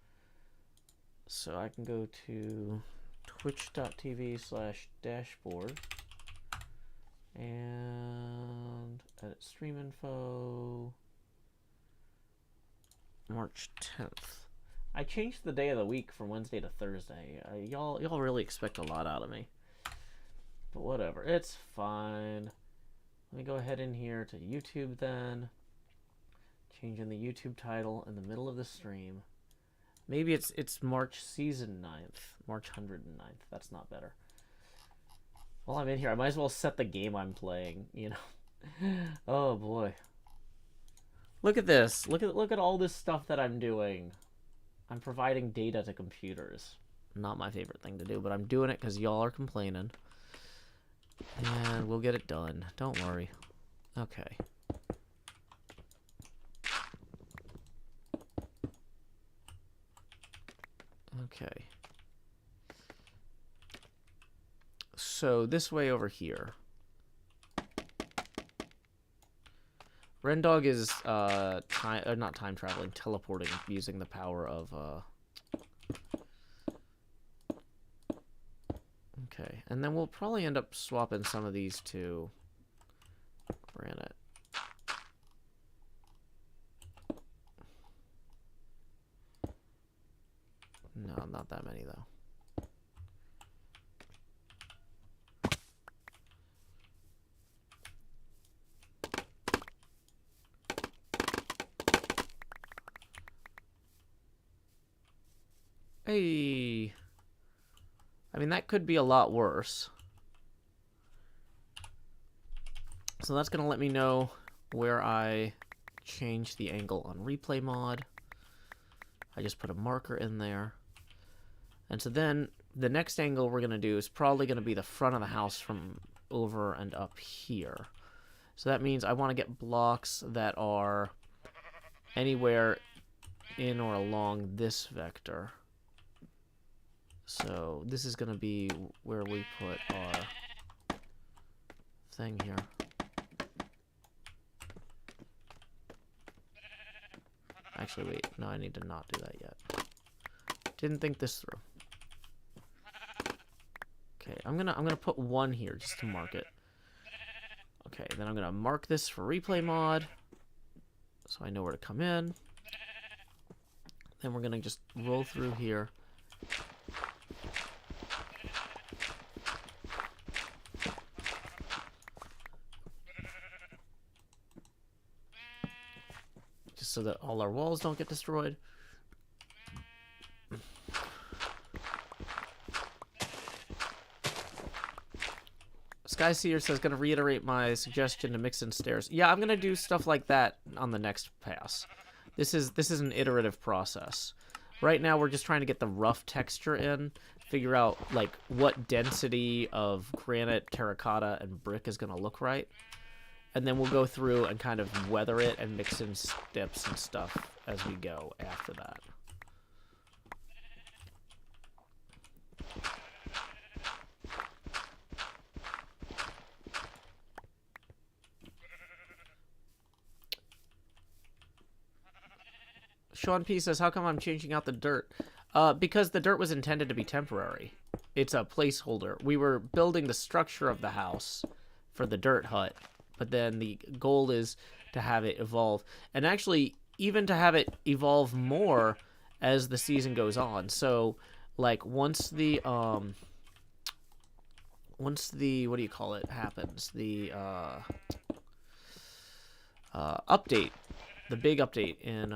So I can go to twitch.tv/dashboard and edit stream info. March 10th. I changed the day of the week from Wednesday to Thursday. Y'all really expect a lot out of me. But whatever, it's fine. Let me go ahead in here to YouTube then. Changing the YouTube title in the middle of the stream. Maybe it's March season 9th. March 109th. That's not better. While I'm in here, I might as well set the game I'm playing, you know. Oh boy. Look at this. Look at all this stuff that I'm doing. I'm providing data to computers. Not my favorite thing to do, but I'm doing it because y'all are complaining. And we'll get it done. Don't worry. Okay. Okay. So this way over here. Rendog is not time traveling, teleporting using the power of Okay, and then we'll probably end up swapping some of these to granite. not that many, though. Hey. I mean, that could be a lot worse. So that's going to let me know where I change the angle on replay mod. I just put a marker in there. And so then the next angle we're going to do is probably going to be the front of the house from over and up here. So that means I want to get blocks that are anywhere in or along this vector. So this is going to be where we put our thing here. Actually, wait. No, I need to not do that yet. Didn't think this through. Okay, I'm gonna put 1 here just to mark it. Okay, then I'm gonna mark this for replay mod, so I know where to come in. Then we're gonna just roll through here. Just so that all our walls don't get destroyed. Skyseer says, gonna reiterate my suggestion to mix in stairs. Yeah, I'm gonna do stuff like that on the next pass. This is an iterative process. Right now we're just trying to get the rough texture in, figure out like what density of granite, terracotta, and brick is gonna look right. And then we'll go through and kind of weather it and mix in steps and stuff as we go after that. Sean P says, how come I'm changing out the dirt? Because the dirt was intended to be temporary. It's a placeholder. We were building the structure of the house for the dirt hut, but then the goal is to have it evolve. And actually, even to have it evolve more as the season goes on. So, like, once the what do you call it, happens, the update, the big update in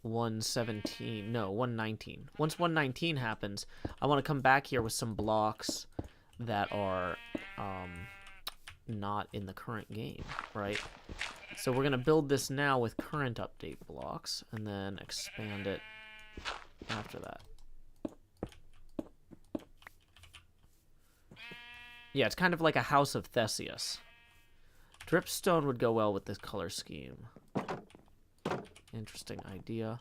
117, no, 119. Once 119 happens, I want to come back here with some blocks that are not in the current game, right? So we're going to build this now with current update blocks and then expand it after that. Yeah, it's kind of like a House of Theseus. Dripstone would go well with this color scheme. Interesting idea.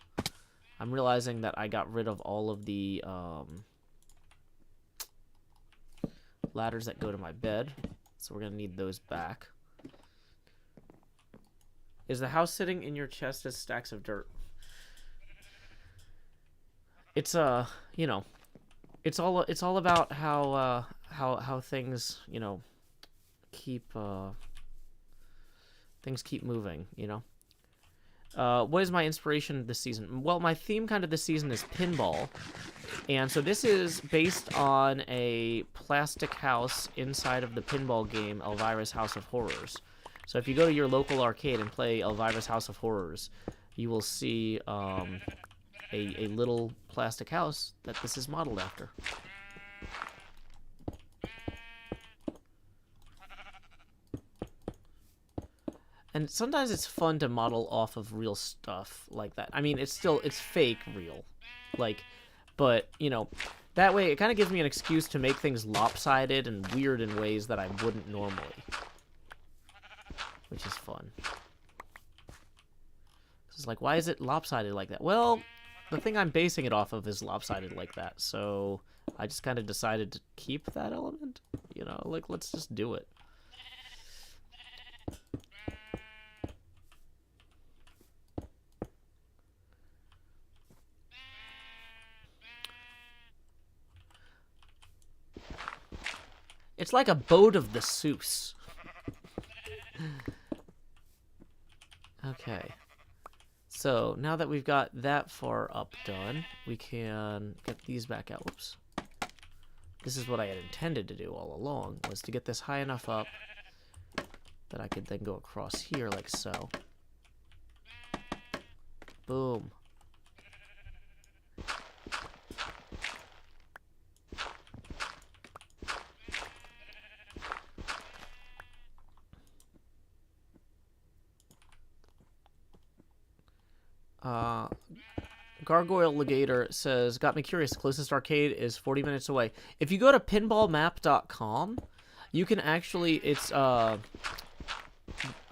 I'm realizing that I got rid of all of the ladders that go to my bed, so we're gonna need those back. Is the house sitting in your chest as stacks of dirt? It's you know, it's all about how things, you know, keep things keep moving, you know. What is my inspiration this season? Well, my theme kind of this season is pinball. And so this is based on a plastic house inside of the pinball game Elvira's House of Horrors. So if you go to your local arcade and play Elvira's House of Horrors, you will see a little plastic house that this is modeled after. And sometimes it's fun to model off of real stuff like that. I mean, it's fake real. Like, but, you know, that way it kind of gives me an excuse to make things lopsided and weird in ways that I wouldn't normally. Which is fun. It's like, why is it lopsided like that? Well, the thing I'm basing it off of is lopsided like that. So I just kind of decided to keep that element. You know, like, let's just do it. It's like a boat of the Seuss. Okay. So now that we've got that far up done, we can get these back out. Whoops. This is what I had intended to do all along, was to get this high enough up that I could then go across here like so. Boom. Gargoyle Legator says, got me curious, closest arcade is 40 minutes away. If you go to pinballmap.com, you can actually, it's, I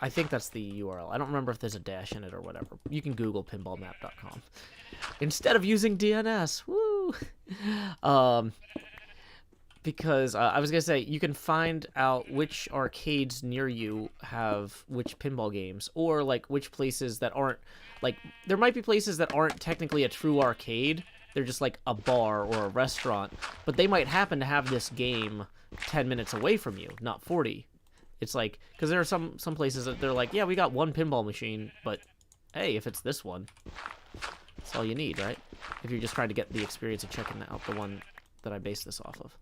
think that's the URL. I don't remember if there's a dash in it or whatever. You can Google pinballmap.com. Instead of using DNS, woo! Because I was going to say, you can find out which arcades near you have which pinball games, or, like, which places that aren't, like, there might be places that aren't technically a true arcade. They're just, like, a bar or a restaurant, but they might happen to have this game 10 minutes away from you, not 40. It's like, because there are some places that they're like, yeah, we got one pinball machine, but, hey, if it's this one, that's all you need, right? If you're just trying to get the experience of checking out the one that I base this off of.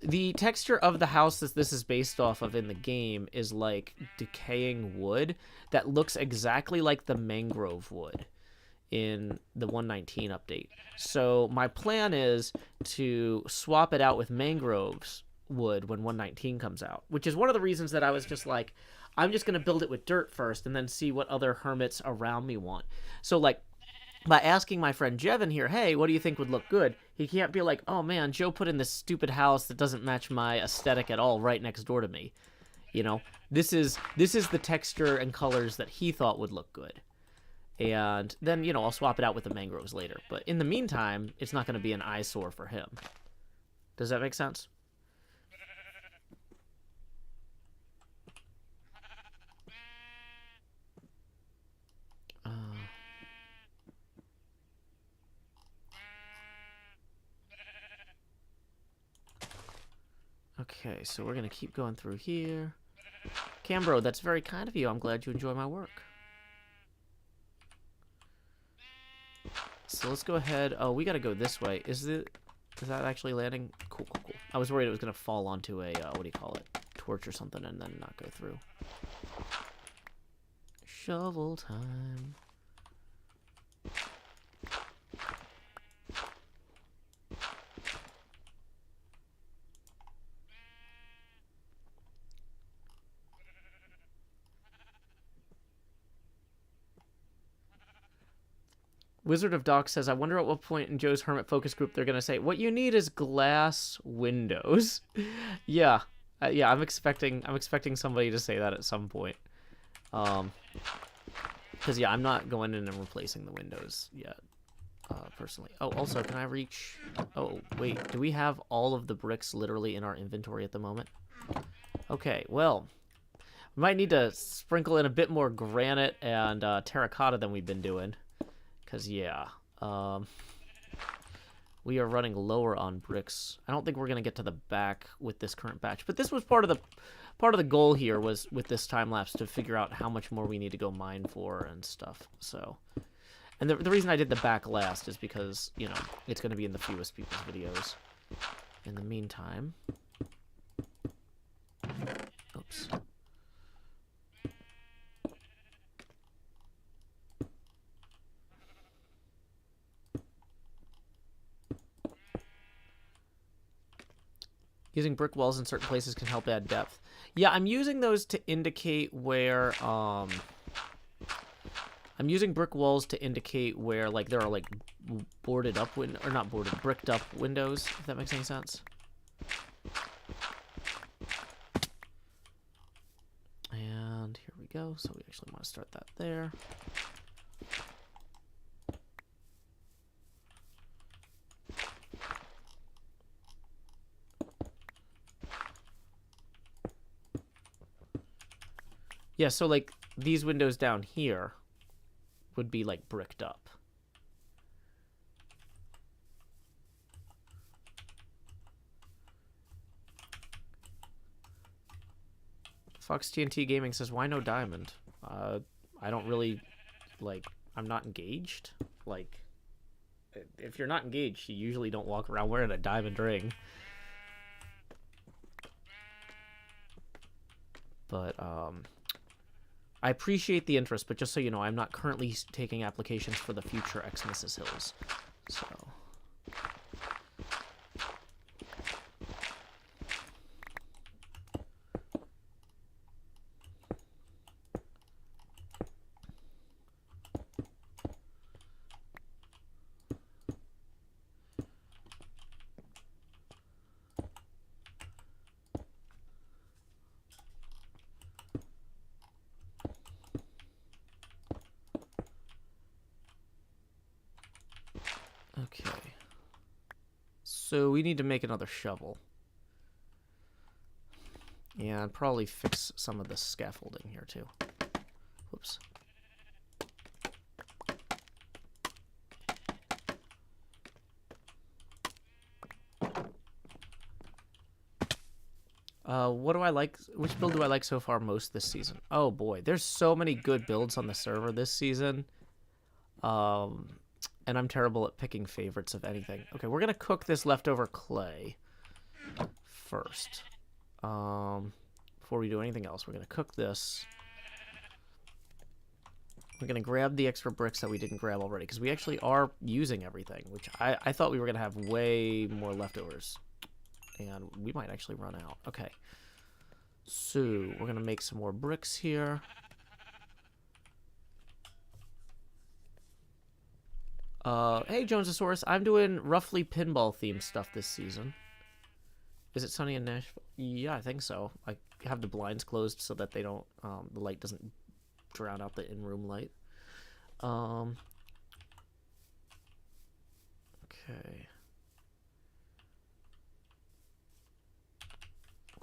The texture of the house that this is based off of in the game is like decaying wood that looks exactly like the mangrove wood in the 119 update. So my plan is to swap it out with mangroves wood when 119 comes out, which is one of the reasons that I was just like, I'm just going to build it with dirt first and then see what other hermits around me want. So, like, by asking my friend Jevin here, hey, what do you think would look good? He can't be like, oh man, Joe put in this stupid house that doesn't match my aesthetic at all right next door to me. You know, this is the texture and colors that he thought would look good. And then, you know, I'll swap it out with the mangroves later. But in the meantime, it's not going to be an eyesore for him. Does that make sense? Okay, so we're going to keep going through here. Cambro, that's very kind of you. I'm glad you enjoy my work. So let's go ahead. Oh, we got to go this way. Is that actually landing? Cool, cool, cool. I was worried it was going to fall onto a, what do you call it? Torch or something and then not go through. Shovel time. Wizard of Doc says, I wonder at what point in Joe's Hermit focus group they're going to say, what you need is glass windows. Yeah. Yeah, I'm expecting somebody to say that at some point. Because, yeah, I'm not going in and replacing the windows yet, personally. Oh, also, can I reach... Oh, wait, do we have all of the bricks literally in our inventory at the moment? Okay, well, we might need to sprinkle in a bit more granite and terracotta than we've been doing. Because, yeah, we are running lower on bricks. I don't think we're going to get to the back with this current batch. But this was part of the goal here was with this time-lapse to figure out how much more we need to go mine for and stuff. So, and the reason I did the back last is because, you know, it's going to be in the fewest people's videos. In the meantime... Oops. Using brick walls in certain places can help add depth. Yeah, I'm using those to indicate where, I'm using brick walls to indicate where, like, there are, like, boarded up, or not boarded, bricked up windows, if that makes any sense. And here we go. So we actually want to start that there. Yeah, so, like, these windows down here would be, like, bricked up. Fox TNT Gaming says, why no diamond? I don't really, like, I'm not engaged. Like, if you're not engaged, you usually don't walk around wearing a diamond ring. But, I appreciate the interest, but just so you know, I'm not currently taking applications for the future Xmas Hills. So... Okay. So we need to make another shovel. And probably fix some of the scaffolding here too. Whoops. What do I like? Which build do I like so far most this season? Oh boy, there's so many good builds on the server this season. And I'm terrible at picking favorites of anything. Okay, we're gonna cook this leftover clay first. Before we do anything else, we're gonna cook this. We're gonna grab the extra bricks that we didn't grab already, because we actually are using everything, which I thought we were gonna have way more leftovers. And we might actually run out. Okay. So, we're gonna make some more bricks here. Hey, Jonesosaurus, I'm doing roughly pinball-themed stuff this season. Is it sunny in Nashville? Yeah, I think so. I have the blinds closed so that they don't, the light doesn't drown out the in-room light. Okay.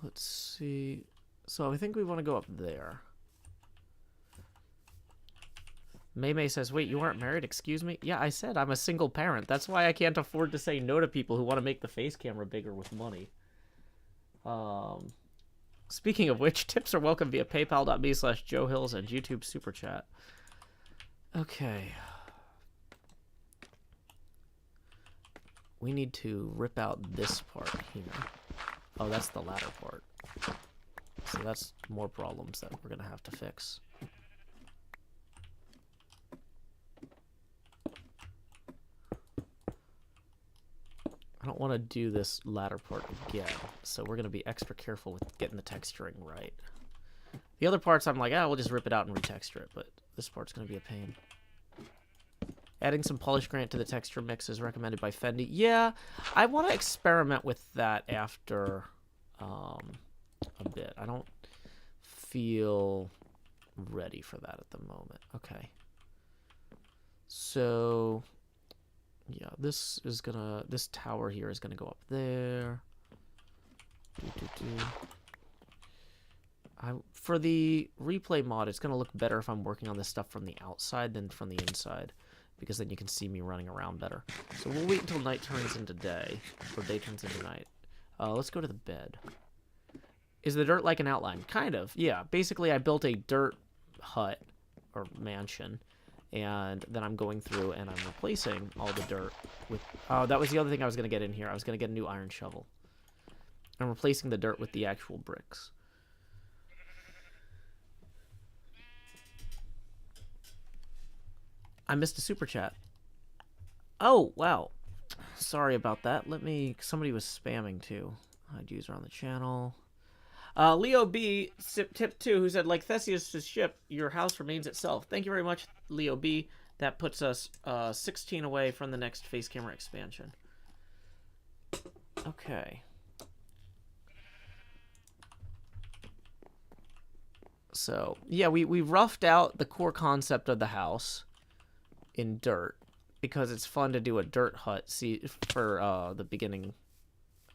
Let's see. So I think we want to go up there. May says, wait, you aren't married? Excuse me? Yeah, I said I'm a single parent. That's why I can't afford to say no to people who want to make the face camera bigger with money. Speaking of which, tips are welcome via paypal.me/JoeHills and YouTube Super Chat. Okay. We need to rip out this part here. Oh, that's the ladder part. So that's more problems that we're going to have to fix. I don't want to do this ladder part again, so we're going to be extra careful with getting the texturing right. The other parts, I'm like, we'll just rip it out and retexture it, but this part's going to be a pain. Adding some polish granite to the texture mix is recommended by Fendi. Yeah, I want to experiment with that after a bit. I don't feel ready for that at the moment. Okay. So... yeah, this tower here is gonna go up there. For the replay mod, it's gonna look better if I'm working on this stuff from the outside than from the inside, because then you can see me running around better. So we'll wait until night turns into day, or day turns into night. Let's go to the bed. Is the dirt like an outline? Kind of, yeah. Basically, I built a dirt hut, or mansion, and then I'm going through and I'm replacing all the dirt with... oh, that was the other thing I was going to get in here. I was going to get a new iron shovel. I'm replacing the dirt with the actual bricks. I missed a super chat. Oh, wow. Sorry about that. Somebody was spamming too. I'd user on the channel. Leo B, tip 2, who said, like Theseus' ship, your house remains itself. Thank you very much, Leo B. That puts us 16 away from the next face camera expansion. Okay. So, yeah, we roughed out the core concept of the house in dirt because it's fun to do a dirt hut for the beginning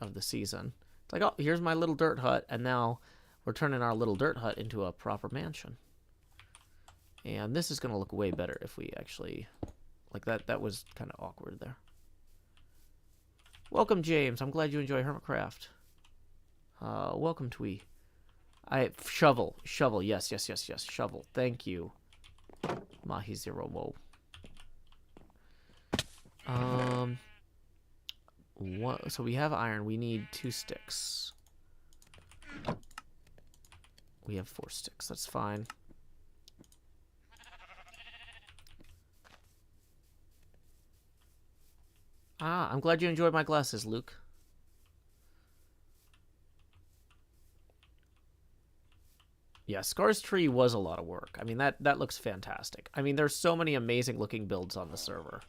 of the season. It's like, oh, here's my little dirt hut, and now we're turning our little dirt hut into a proper mansion. And this is going to look way better if we actually... like, that was kind of awkward there. Welcome, James. I'm glad you enjoy HermitCraft. Welcome, Twee. Shovel. Shovel. Yes, yes, yes, yes. Shovel. Thank you. Mahi Zero. Whoa. What? So we have iron. We need 2 sticks. We have 4 sticks. That's fine. Ah, I'm glad you enjoyed my glasses, Luke. Yeah, Scar's tree was a lot of work. I mean, that looks fantastic. I mean, there's so many amazing looking builds on the server.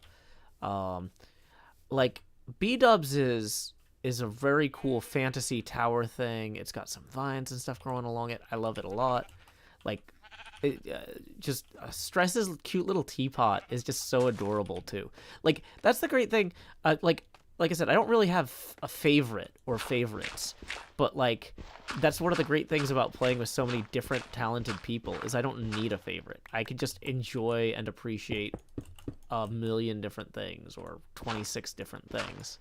Like B-dubs is a very cool fantasy tower thing. It's got some vines and stuff growing along it. I love it a lot. Like, Stress's cute little teapot is just so adorable too. Like, that's the great thing. Like I said, I don't really have a favorite or favorites, but like that's one of the great things about playing with so many different talented people is I don't need a favorite. I can just enjoy and appreciate a million different things or 26 different things,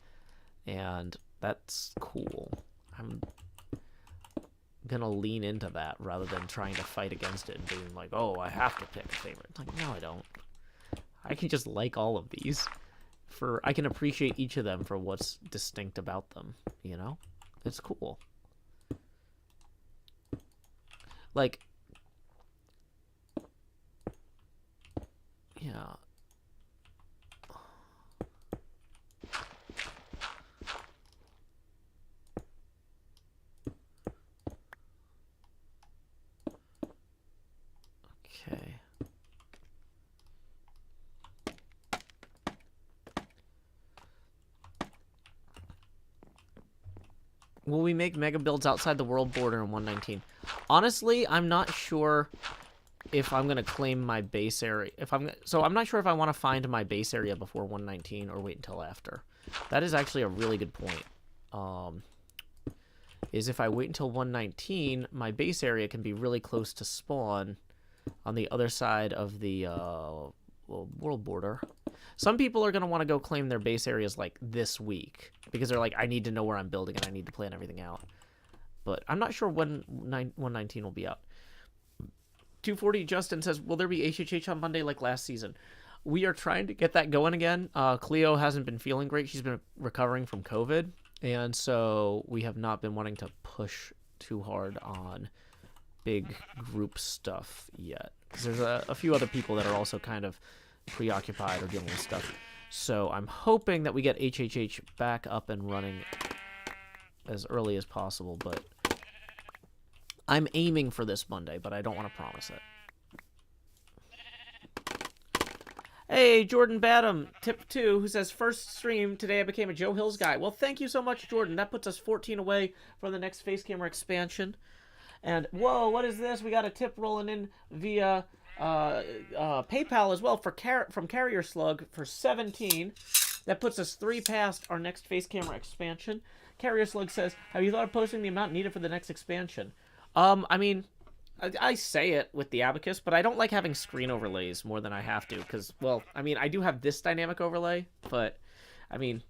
and that's cool. I'm gonna lean into that rather than trying to fight against it and being like, oh, I have to pick a favorite. It's like, no, I don't. I can just like all of these. I can appreciate each of them for what's distinct about them, you know? It's cool. Like, yeah. Okay. Will we make mega builds outside the world border in 119? Honestly, I'm not sure if I'm going to claim my base area. So I'm not sure if I want to find my base area before 119 or wait until after. That is actually a really good point. Is if I wait until 119, my base area can be really close to spawn on the other side of the world border. Some people are going to want to go claim their base areas like this week because they're like, I need to know where I'm building and I need to plan everything out. But I'm not sure when 119 will be out. 240 Justin says, will there be HHH on Monday like last season? We are trying to get that going again. Cleo hasn't been feeling great. She's been recovering from COVID. And so we have not been wanting to push too hard on big group stuff yet. Because there's a few other people that are also kind of preoccupied or dealing with stuff. So I'm hoping that we get HHH back up and running as early as possible, but I'm aiming for this Monday, but I don't want to promise it. Hey, Jordan Badham, tip 2, who says, first stream, today I became a Joe Hills guy. Well, thank you so much, Jordan. That puts us 14 away from the next face camera expansion. And, whoa, what is this? We got a tip rolling in via PayPal as well from Carrier Slug for 17. That puts us 3 past our next face camera expansion. Carrier Slug says, have you thought of posting the amount needed for the next expansion? I mean, I say it with the abacus, but I don't like having screen overlays more than I have to, because, well, I mean, I do have this dynamic overlay, but, I mean,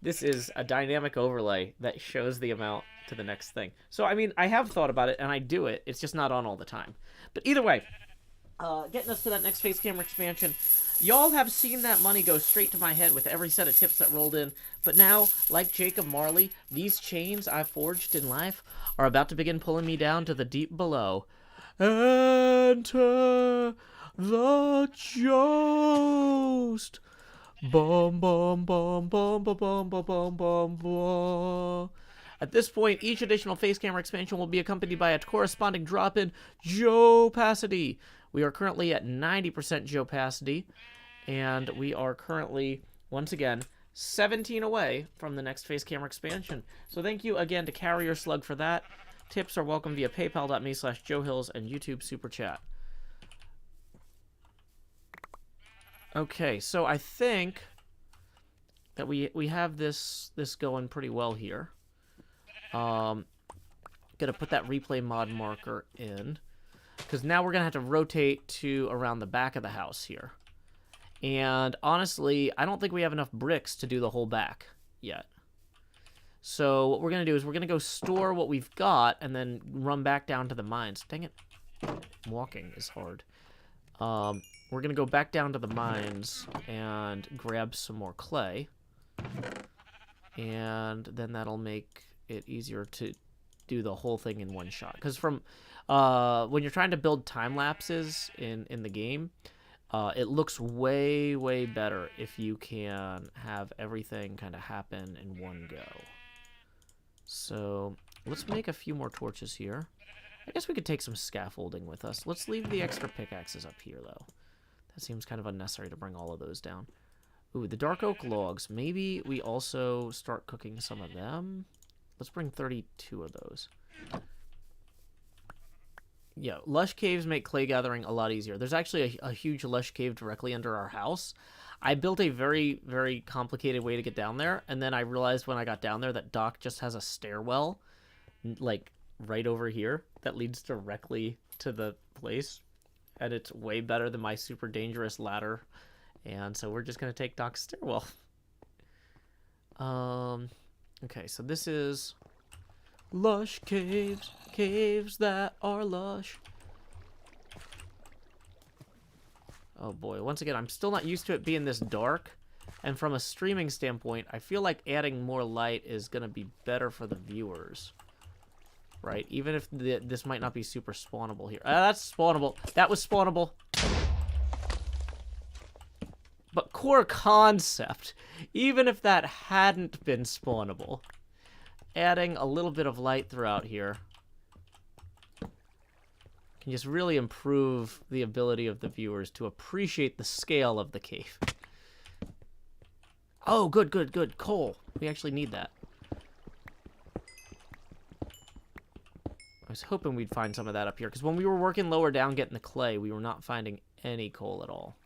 this is a dynamic overlay that shows the amount to the next thing. So, I mean, I have thought about it, and I do it. It's just not on all the time. But either way, getting us to that next face camera expansion, y'all have seen that money go straight to my head with every set of tips that rolled in, but now, like Jacob Marley, these chains I've forged in life are about to begin pulling me down to the deep below. Enter the joust. Bum bum bum bum bum bum bum bum bum bum. At this point, each additional face camera expansion will be accompanied by a corresponding drop in Joe-pacity. We are currently at 90% Joe-pacity, and we are currently, once again, 17 away from the next face camera expansion. So thank you again to Carrier Slug for that. Tips are welcome via paypal.me/JoeHills and YouTube Super Chat. Okay, so I think that we have this going pretty well here. Gonna put that replay mod marker in, because now we're gonna have to rotate to around the back of the house here. And honestly, I don't think we have enough bricks to do the whole back yet. So what we're going to do is we're going to go store what we've got and then run back down to the mines. Dang it. Walking is hard. We're going to go back down to the mines and grab some more clay. And then that'll make it easier to do the whole thing in one shot. Because from when you're trying to build time lapses in the game, it looks way, way better if you can have everything kind of happen in one go. So let's make a few more torches here. I guess we could take some scaffolding with us. Let's leave the extra pickaxes up here, though. That seems kind of unnecessary to bring all of those down. Ooh, the dark oak logs. Maybe we also start cooking some of them. Let's bring 32 of those. Yeah, lush caves make clay gathering a lot easier. There's actually a huge lush cave directly under our house. I built a very, very complicated way to get down there, and then I realized when I got down there that Doc just has a stairwell, like, right over here that leads directly to the place, and it's way better than my super dangerous ladder, and so we're just going to take Doc's stairwell. Okay, so this is lush caves, caves that are lush. Oh boy, once again, I'm still not used to it being this dark, and from a streaming standpoint, I feel like adding more light is going to be better for the viewers. Right, even if this might not be super spawnable here. That's spawnable. That was spawnable. But core concept, even if that hadn't been spawnable, adding a little bit of light throughout here can just really improve the ability of the viewers to appreciate the scale of the cave. Oh, good, good, good. Coal. We actually need that. I was hoping we'd find some of that up here, because when we were working lower down getting the clay, we were not finding any coal at all.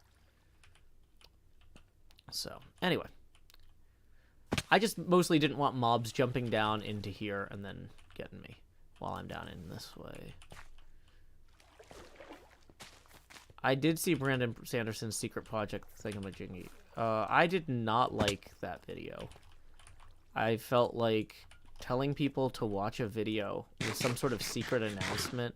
So, anyway. I just mostly didn't want mobs jumping down into here and then getting me while I'm down in this way. I did see Brandon Sanderson's secret project thingamajiggy. I did not like that video. I felt like telling people to watch a video with some sort of secret announcement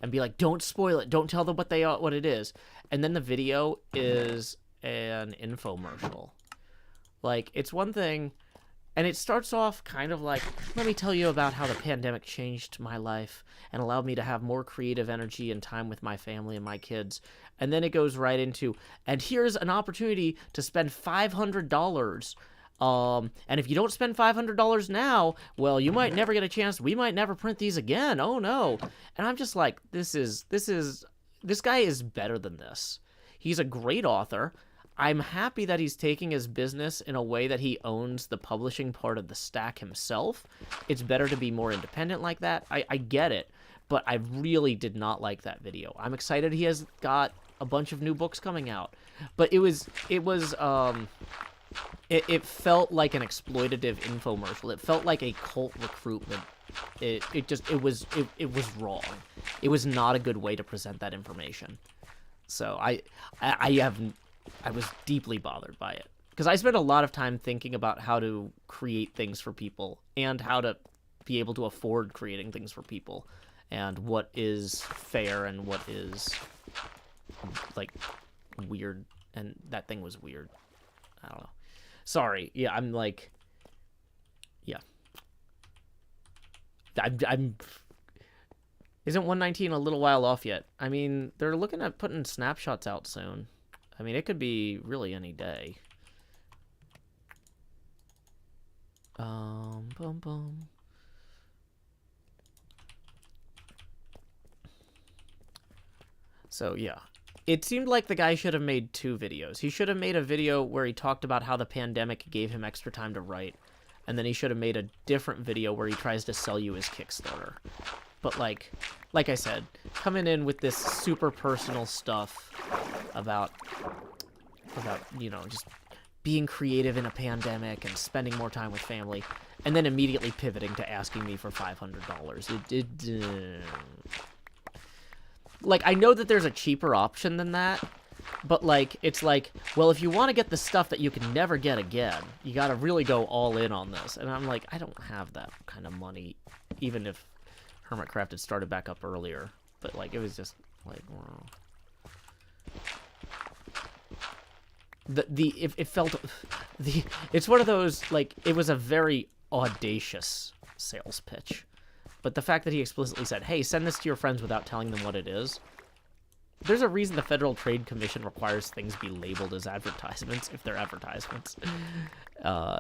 and be like, don't spoil it, don't tell them what it is, and then the video is an infomercial. Like, it's one thing, and it starts off kind of like, let me tell you about how the pandemic changed my life and allowed me to have more creative energy and time with my family and my kids, and then it goes right into, and here's an opportunity to spend $500. And if you don't spend $500 now, well, you might never get a chance. We might never print these again. Oh no. And I'm just like, this guy is better than this. He's a great author. I'm happy that he's taking his business in a way that he owns the publishing part of the stack himself. It's better to be more independent like that. I get it, but I really did not like that video. I'm excited he has got a bunch of new books coming out, but it felt like an exploitative infomercial. It felt like a cult recruitment. It was wrong. It was not a good way to present that information. So I was deeply bothered by it, because I spent a lot of time thinking about how to create things for people and how to be able to afford creating things for people and what is fair and what is like weird, and that thing was weird. I don't know. Sorry. Yeah, I'm like, yeah. I'm isn't 119 a little while off yet? I mean, they're looking at putting snapshots out soon. I mean, it could be really any day. Bum bum. So, yeah. It seemed like the guy should have made 2 videos. He should have made a video where he talked about how the pandemic gave him extra time to write, and then he should have made a different video where he tries to sell you his Kickstarter. But like I said, coming in with this super personal stuff about you know, just being creative in a pandemic and spending more time with family, and then immediately pivoting to asking me for $500. Like, I know that there's a cheaper option than that, But, like, it's like, well, if you want to get the stuff that you can never get again, you got to really go all in on this. And I'm like, I don't have that kind of money, even if HermitCraft had started back up earlier. But, like, it was just, like, wow. It felt, it's one of those, like, it was a very audacious sales pitch. But the fact that he explicitly said, hey, send this to your friends without telling them what it is. There's a reason the Federal Trade Commission requires things be labeled as advertisements, if they're advertisements.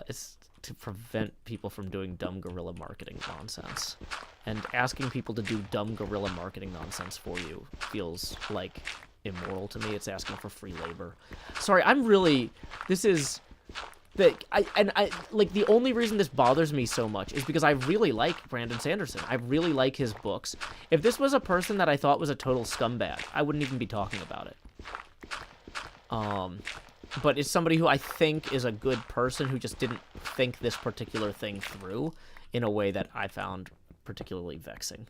It's to prevent people from doing dumb guerrilla marketing nonsense. And asking people to do dumb guerrilla marketing nonsense for you feels like immoral to me. It's asking for free labor. Sorry, I'm really... This is... like, the only reason this bothers me so much is because I really like Brandon Sanderson. I really like his books. If this was a person that I thought was a total scumbag, I wouldn't even be talking about it. But it's somebody who I think is a good person who just didn't think this particular thing through in a way that I found particularly vexing.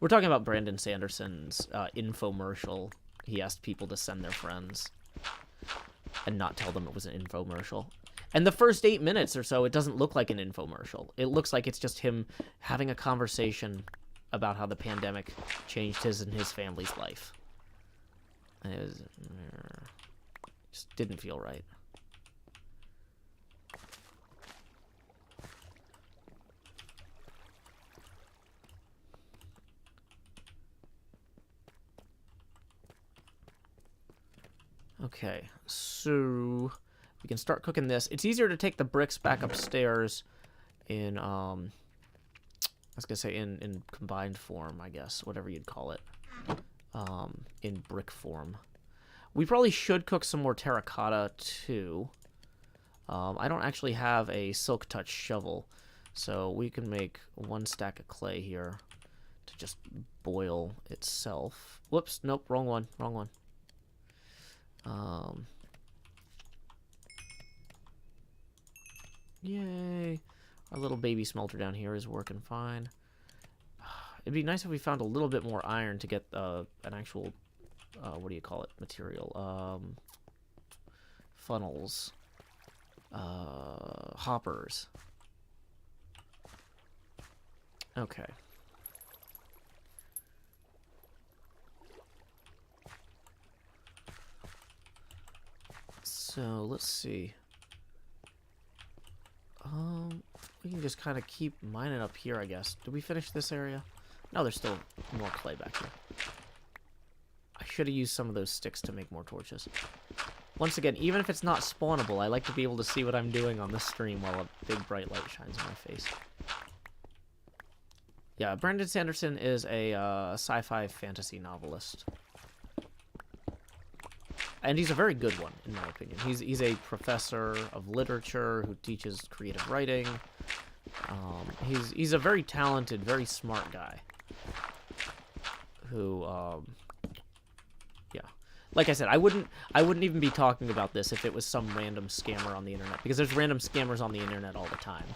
We're talking about Brandon Sanderson's infomercial. He asked people to send their friends and not tell them it was an infomercial. And the first 8 minutes or so, it doesn't look like an infomercial. It looks like it's just him having a conversation about how the pandemic changed his and his family's life. And it was... just didn't feel right. Okay, so we can start cooking this. It's easier to take the bricks back upstairs in, I was gonna say in combined form, I guess, whatever you'd call it, in brick form. We probably should cook some more terracotta, too. I don't actually have a silk touch shovel, so we can make 1 stack of clay here to just boil itself. Whoops, nope, wrong one, wrong one. Yay. Our little baby smelter down here is working fine. It'd be nice if we found a little bit more iron to get an actual, what do you call it, material? Funnels. Hoppers. Okay. So, let's see. We can just kind of keep mining up here, I guess. Did we finish this area? No, there's still more clay back here. I should have used some of those sticks to make more torches. Once again, even if it's not spawnable, I like to be able to see what I'm doing on the stream while a big bright light shines in my face. Yeah, Brandon Sanderson is a sci-fi fantasy novelist. And he's a very good one, in my opinion. He's a professor of literature who teaches creative writing. He's a very talented, very smart guy. Who, yeah. Like I said, I wouldn't even be talking about this if it was some random scammer on the internet, because there's random scammers on the internet all the time.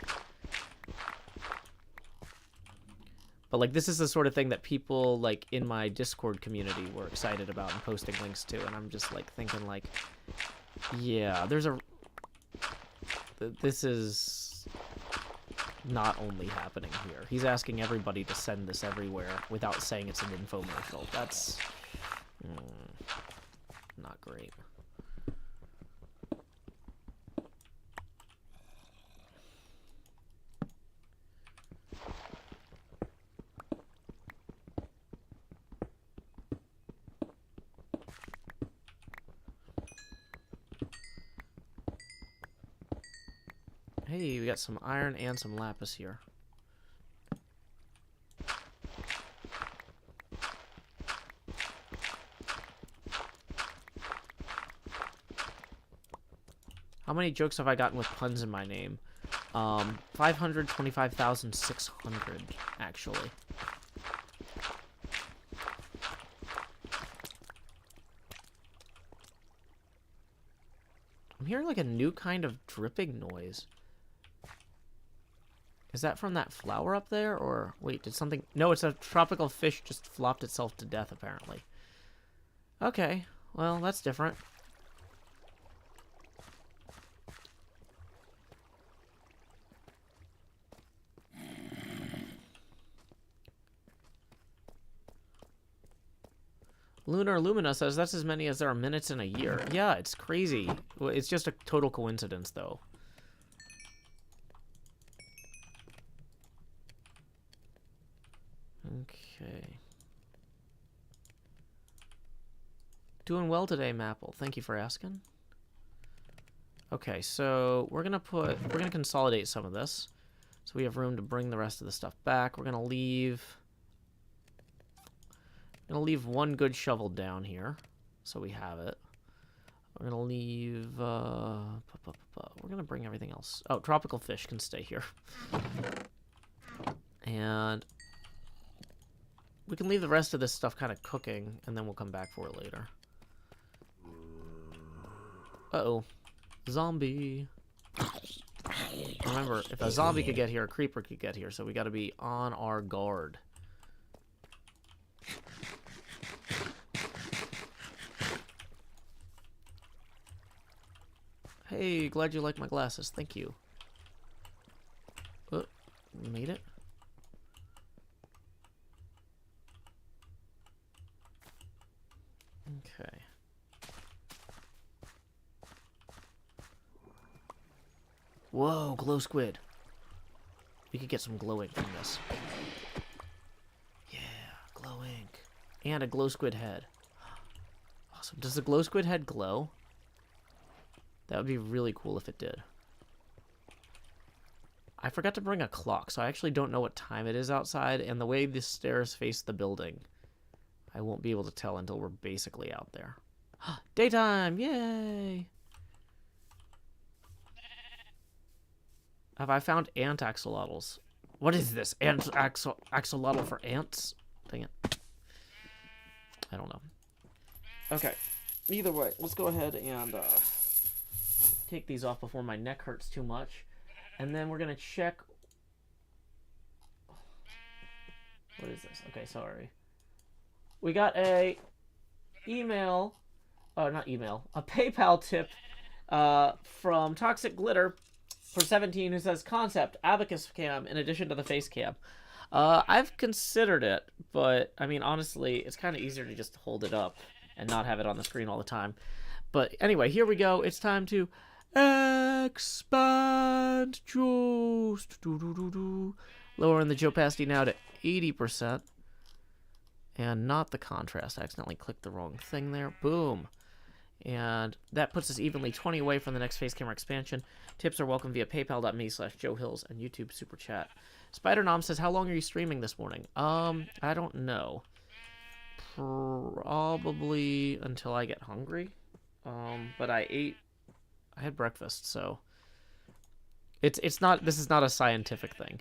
But, like, this is the sort of thing that people, like, in my Discord community were excited about and posting links to, and I'm just, like, thinking, like, yeah, there's a... This is not only happening here. He's asking everybody to send this everywhere without saying it's an infomercial. That's... not great. Hey, we got some iron and some lapis here. How many jokes have I gotten with puns in my name? 525,600, actually. I'm hearing like a new kind of dripping noise. Is that from that flower up there, or... Wait, did something... No, it's a tropical fish just flopped itself to death, apparently. Okay, Well, that's different. Lunar Lumina says that's as many as there are minutes in a year. Yeah, it's crazy. Well, it's just a total coincidence, though. Okay. Doing well today, Maple. Thank you for asking. Okay, so we're gonna consolidate some of this, so we have room to bring the rest of the stuff back. We're gonna leave one good shovel down here, so we have it. We're gonna leave. We're gonna bring everything else. Oh, tropical fish can stay here, and we can leave the rest of this stuff kind of cooking, and then we'll come back for it later. Uh-oh. Zombie. Remember, if a zombie could get here, a creeper could get here, so we gotta be on our guard. Hey, glad you like my glasses. Thank you. Made it? Okay. Whoa, glow squid. We could get some glow ink from this. Yeah, glow ink. And a glow squid head. Awesome. Does the glow squid head glow? That would be really cool if it did. I forgot to bring a clock, so I actually don't know what time it is outside, and the way the stairs face the building, I won't be able to tell until we're basically out there. Daytime! Yay! Have I found ant axolotls? What is this? Axolotl for ants? Dang it. I don't know. Okay. Either way, let's go ahead and take these off before my neck hurts too much. And then we're going to check... What is this? Okay, sorry. We got a email... not email. A PayPal tip from Toxic Glitter for 17 who says, concept, abacus cam in addition to the face cam. I've considered it, but, I mean, honestly, it's kind of easier to just hold it up and not have it on the screen all the time. But anyway, here we go. It's time to expand juice. Lowering the opacity now to 80%. And not the contrast. I accidentally clicked the wrong thing there. Boom. And that puts us evenly 20 away from the next face camera expansion. Tips are welcome via paypal.me/JoeHills and YouTube Super Chat. Spider-Nom says, how long are you streaming this morning? I don't know. Probably until I get hungry. But I had breakfast, so it's not, this is not a scientific thing.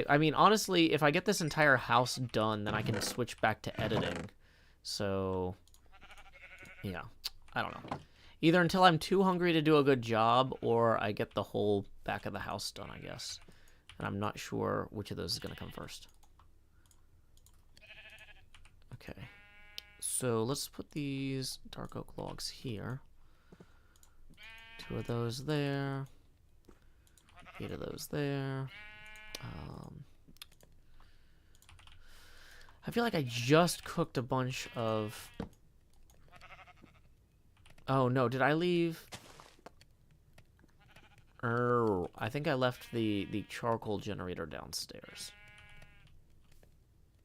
I mean, honestly, if I get this entire house done, then I can switch back to editing. So, yeah, I don't know. Either until I'm too hungry to do a good job, or I get the whole back of the house done, I guess. And I'm not sure which of those is going to come first. Okay. So let's put these dark oak logs here. 2 of those there. 8 of those there. I feel like I just cooked a bunch of... Oh, no. Did I leave... I think I left the charcoal generator downstairs.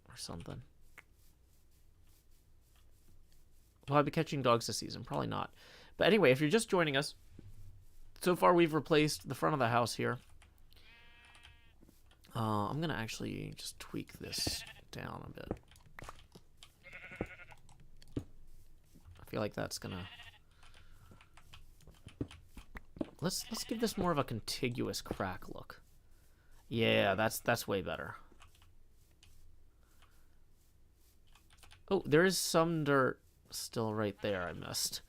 Or something. Will I be catching dogs this season? Probably not. But anyway, if you're just joining us, so far we've replaced the front of the house here. I'm going to actually just tweak this down a bit. I feel like that's going to... Let's give this more of a contiguous crack look. Yeah, that's way better. Oh, there is some dirt still right there I missed.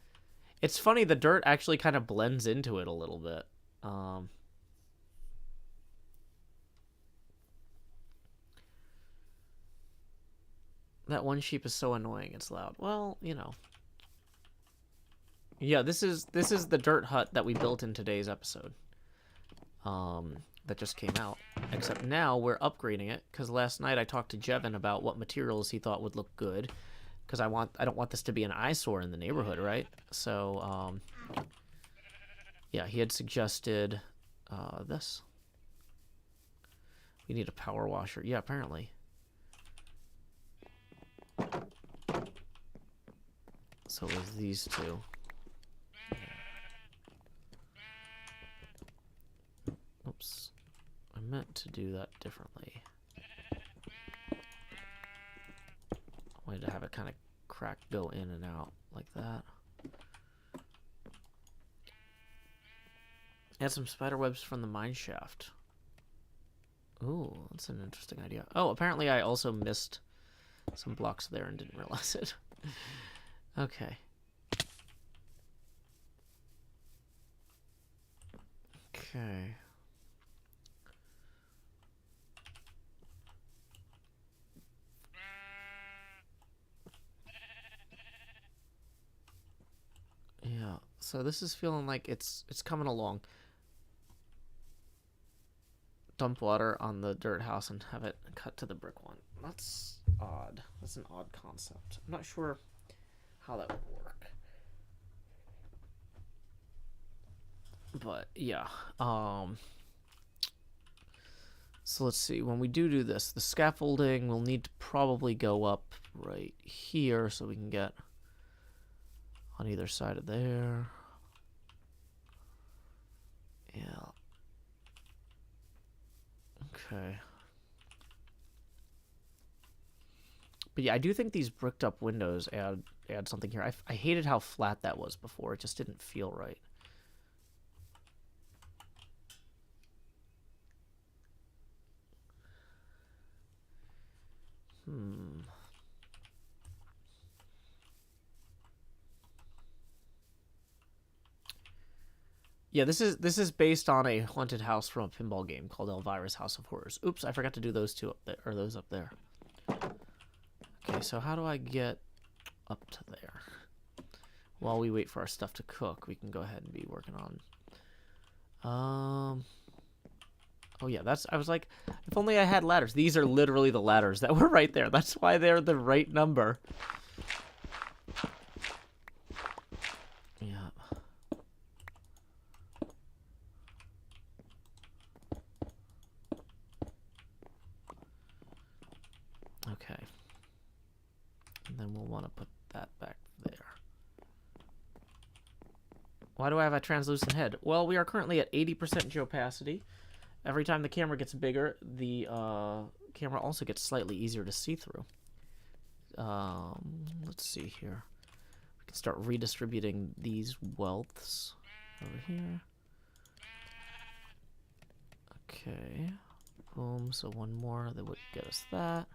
It's funny, the dirt actually kind of blends into it a little bit. That one sheep is so annoying, it's loud. Well, you know. Yeah, this is the dirt hut that we built in today's episode. That just came out. Except now we're upgrading it because last night I talked to Jevin about what materials he thought would look good. Because I don't want this to be an eyesore in the neighborhood, right? So yeah, he had suggested this. We need a power washer. Yeah, apparently. So it was these two. Oops. I meant to do that differently. I wanted to have it kind of crack go in and out like that. Add some spider webs from the mine shaft. Ooh, that's an interesting idea. Oh, apparently I also missed some blocks there and didn't realize it. Okay. Okay. Yeah, so this is feeling like it's coming along. Dump water on the dirt house and have it cut to the brick one. That's odd. That's an odd concept. I'm not sure how that would work. But yeah. So let's see. When we do this, the scaffolding will need to probably go up right here so we can get on either side of there. Yeah. Okay. But yeah, I do think these bricked up windows add something here. I hated how flat that was before. It just didn't feel right. Yeah, this is based on a haunted house from a pinball game called Elvira's House of Horrors. Oops, I forgot to do those two up there, or those up there. Okay, so how do I get up to there? While we wait for our stuff to cook, we can go ahead and be working on. Oh yeah, I was like, if only I had ladders. These are literally the ladders that were right there. That's why they're the right number. Yeah. Okay. And then we'll want to put that back there. Why do I have a translucent head? Well, we are currently at 80% opacity. Every time the camera gets bigger, the camera also gets slightly easier to see through. Let's see here. We can start redistributing these wealths over here. Okay. Boom. So one more that would get us that.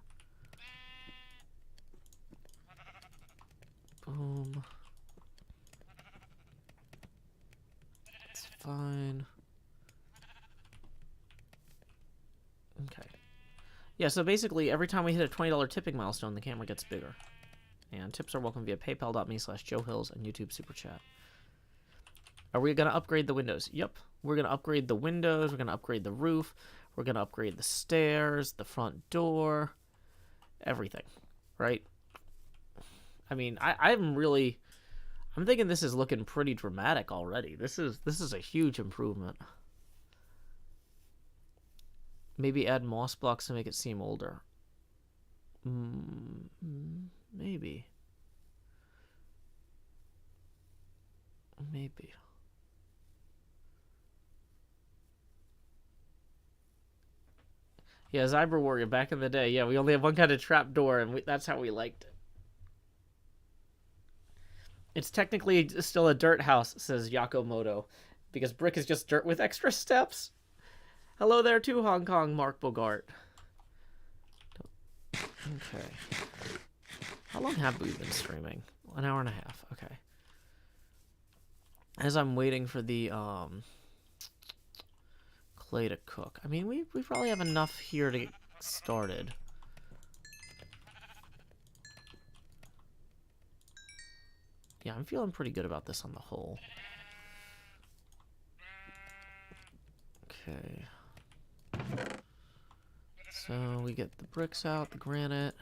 Boom. That's fine. Okay. Yeah, so basically, every time we hit a $20 tipping milestone, the camera gets bigger. And tips are welcome via paypal.me/JoeHills and YouTube Super Chat. Are we going to upgrade the windows? Yep. We're going to upgrade the windows. We're going to upgrade the roof. We're going to upgrade the stairs, the front door, everything. Right? I mean, I'm thinking this is looking pretty dramatic already. This is a huge improvement. Maybe add moss blocks to make it seem older. Maybe. Maybe. Yeah, Zyber Warrior, back in the day, yeah, we only have one kind of trap door, and that's how we liked it. It's technically still a dirt house, says Yakomoto, because brick is just dirt with extra steps. Hello there too, Hong Kong, Mark Bogart. Okay. How long have we been streaming? 1 hour and a half. Okay. As I'm waiting for the clay to cook. I mean, we probably have enough here to get started. Yeah, I'm feeling pretty good about this on the whole. Okay. So we get the bricks out, the granite.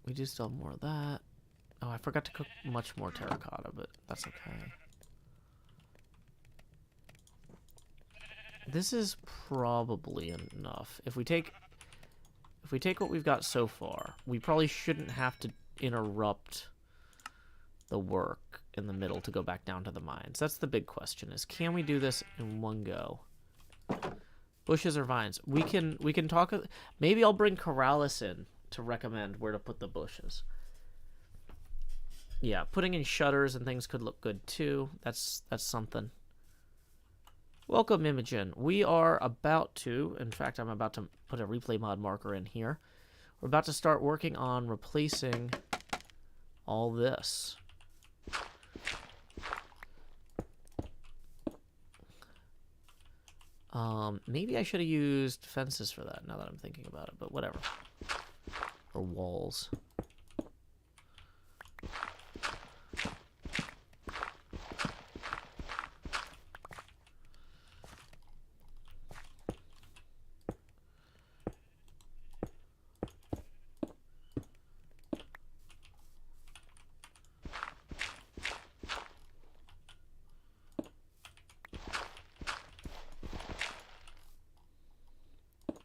We do still have more of that. Oh, I forgot to cook much more terracotta, but that's okay. This is probably enough. If we take what we've got so far, we probably shouldn't have to interrupt the work in the middle to go back down to the mines. That's the big question, is can we do this in one go? Bushes or vines? We can talk. Maybe I'll bring Corrales in to recommend where to put the bushes. Yeah, putting in shutters and things could look good too. That's something. Welcome, Imogen. We are about to, in fact, I'm about to put a replay mod marker in here. We're about to start working on replacing all this. Maybe I should have used fences for that now that I'm thinking about it, but whatever. Or walls.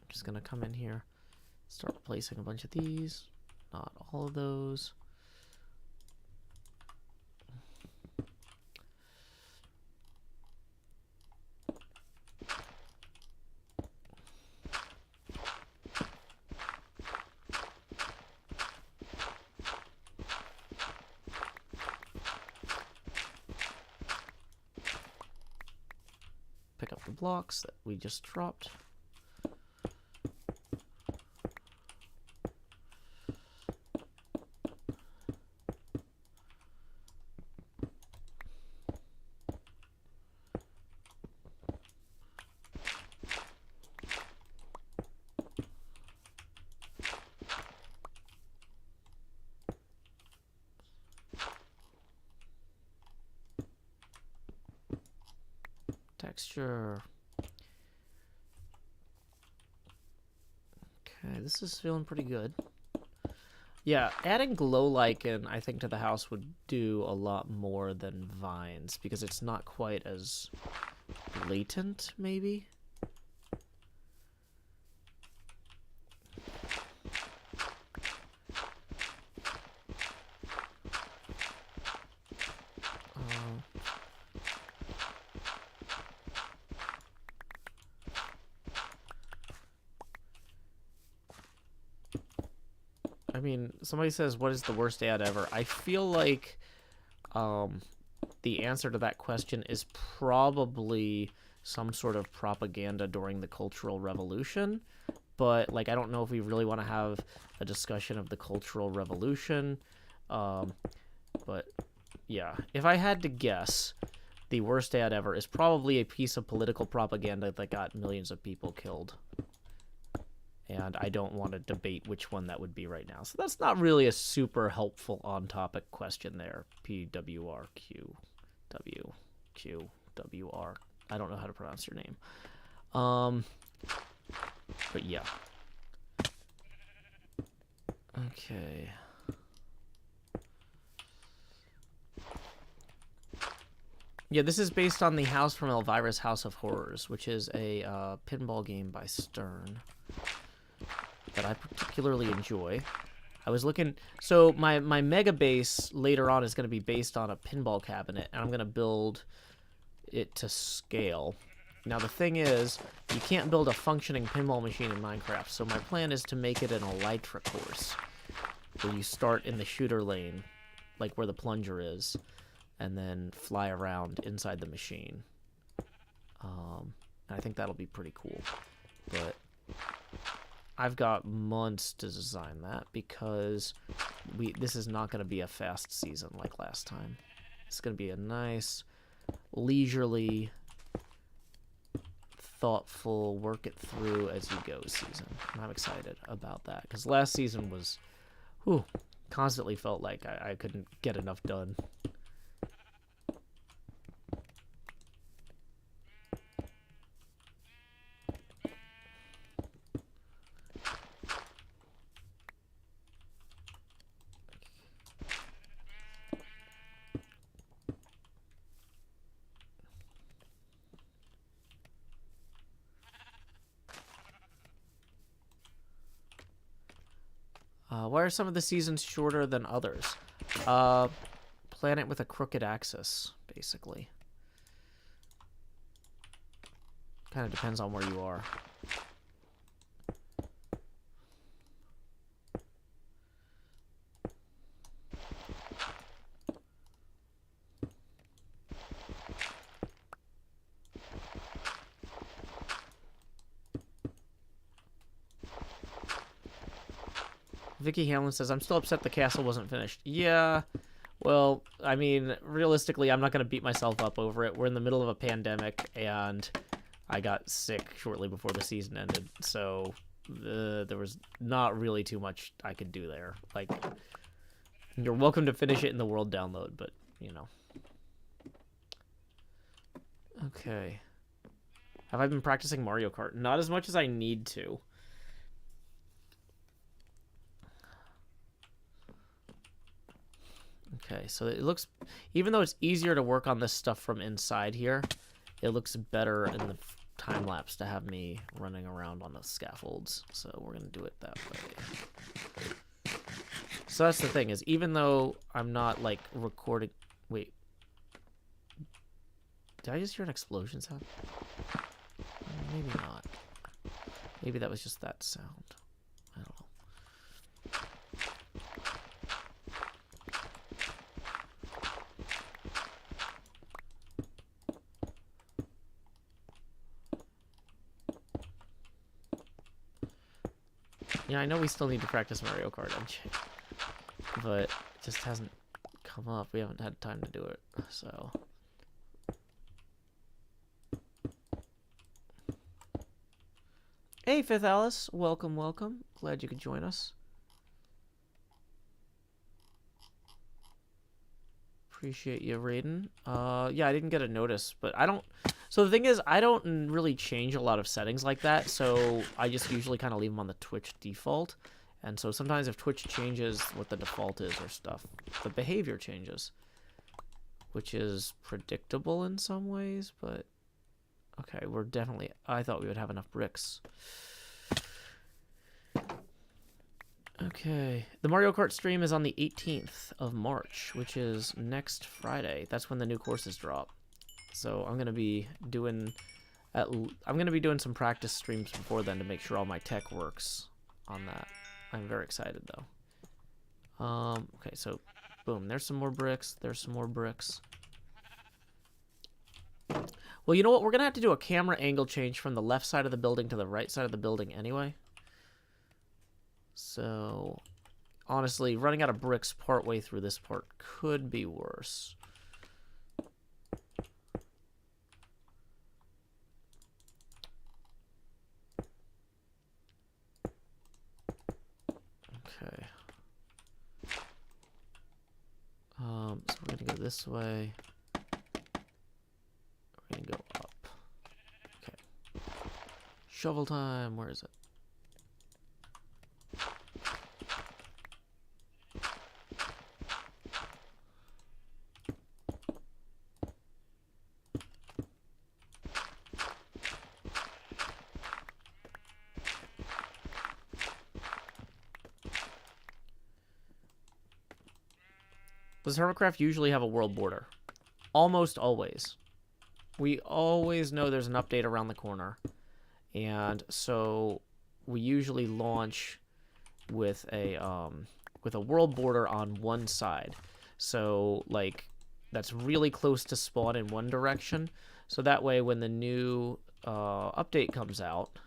Just gonna come in here, start replacing a bunch of these, not all of those. Pick up the blocks that we just dropped. Texture. Okay, this is feeling pretty good. Yeah, adding glow lichen, I think, to the house would do a lot more than vines because it's not quite as blatant, maybe. I mean, somebody says, what is the worst ad ever? I feel like the answer to that question is probably some sort of propaganda during the Cultural Revolution. But, like, I don't know if we really want to have a discussion of the Cultural Revolution. But, yeah. If I had to guess, the worst ad ever is probably a piece of political propaganda that got millions of people killed. And I don't want to debate which one that would be right now. So that's not really a super helpful on-topic question there. PWRQWQWR. I don't know how to pronounce your name. But yeah. Okay. Yeah, this is based on the house from Elvira's House of Horrors, which is a pinball game by Stern that I particularly enjoy. I was looking... So my mega base later on is going to be based on a pinball cabinet, and I'm going to build it to scale. Now, the thing is, you can't build a functioning pinball machine in Minecraft, so my plan is to make it an Elytra course, where you start in the shooter lane, like where the plunger is, and then fly around inside the machine. I think that'll be pretty cool. But I've got months to design that because this is not going to be a fast season like last time. It's going to be a nice, leisurely, thoughtful, work it through as you go season. And I'm excited about that because last season was constantly felt like I couldn't get enough done. Why are some of the seasons shorter than others? Planet with a crooked axis, basically. Kind of depends on where you are. Vicky Hamlin says, I'm still upset the castle wasn't finished. Yeah, well, I mean, realistically, I'm not going to beat myself up over it. We're in the middle of a pandemic, and I got sick shortly before the season ended, so there was not really too much I could do there. Like, you're welcome to finish it in the world download, but, you know. Okay. Have I been practicing Mario Kart? Not as much as I need to. Okay, so it looks, even though it's easier to work on this stuff from inside here, it looks better in the time lapse to have me running around on the scaffolds. So we're gonna do it that way. So that's the thing, is even though I'm not like recording, wait, did I just hear an explosion sound? Maybe not. Maybe that was just that sound. I don't know. Yeah, I know we still need to practice Mario Kart, but it just hasn't come up. We haven't had time to do it, so. Hey, Fifth Alice. Welcome, welcome. Glad you could join us. Appreciate you raiding. Yeah, I didn't get a notice, but I don't... So the thing is, I don't really change a lot of settings like that, so I just usually kind of leave them on the Twitch default. And so sometimes if Twitch changes what the default is or stuff, the behavior changes. Which is predictable in some ways, but... Okay, we're definitely... I thought we would have enough bricks. Okay. The Mario Kart stream is on the 18th of March, which is next Friday. That's when the new courses drop. So I'm gonna be doing some practice streams before then to make sure all my tech works on that. I'm very excited though. Okay, so boom, there's some more bricks, there's some more bricks. Well, you know what? We're gonna have to do a camera angle change from the left side of the building to the right side of the building anyway. So honestly, running out of bricks partway through this part could be worse. Okay. So we're gonna go this way. We're gonna go up. Okay. Shovel time. Where is it? Does HermitCraft usually have a world border? Almost always. We always know there's an update around the corner. And so we usually launch with a world border on one side. So like that's really close to spawn in one direction. So that way when the new update comes out,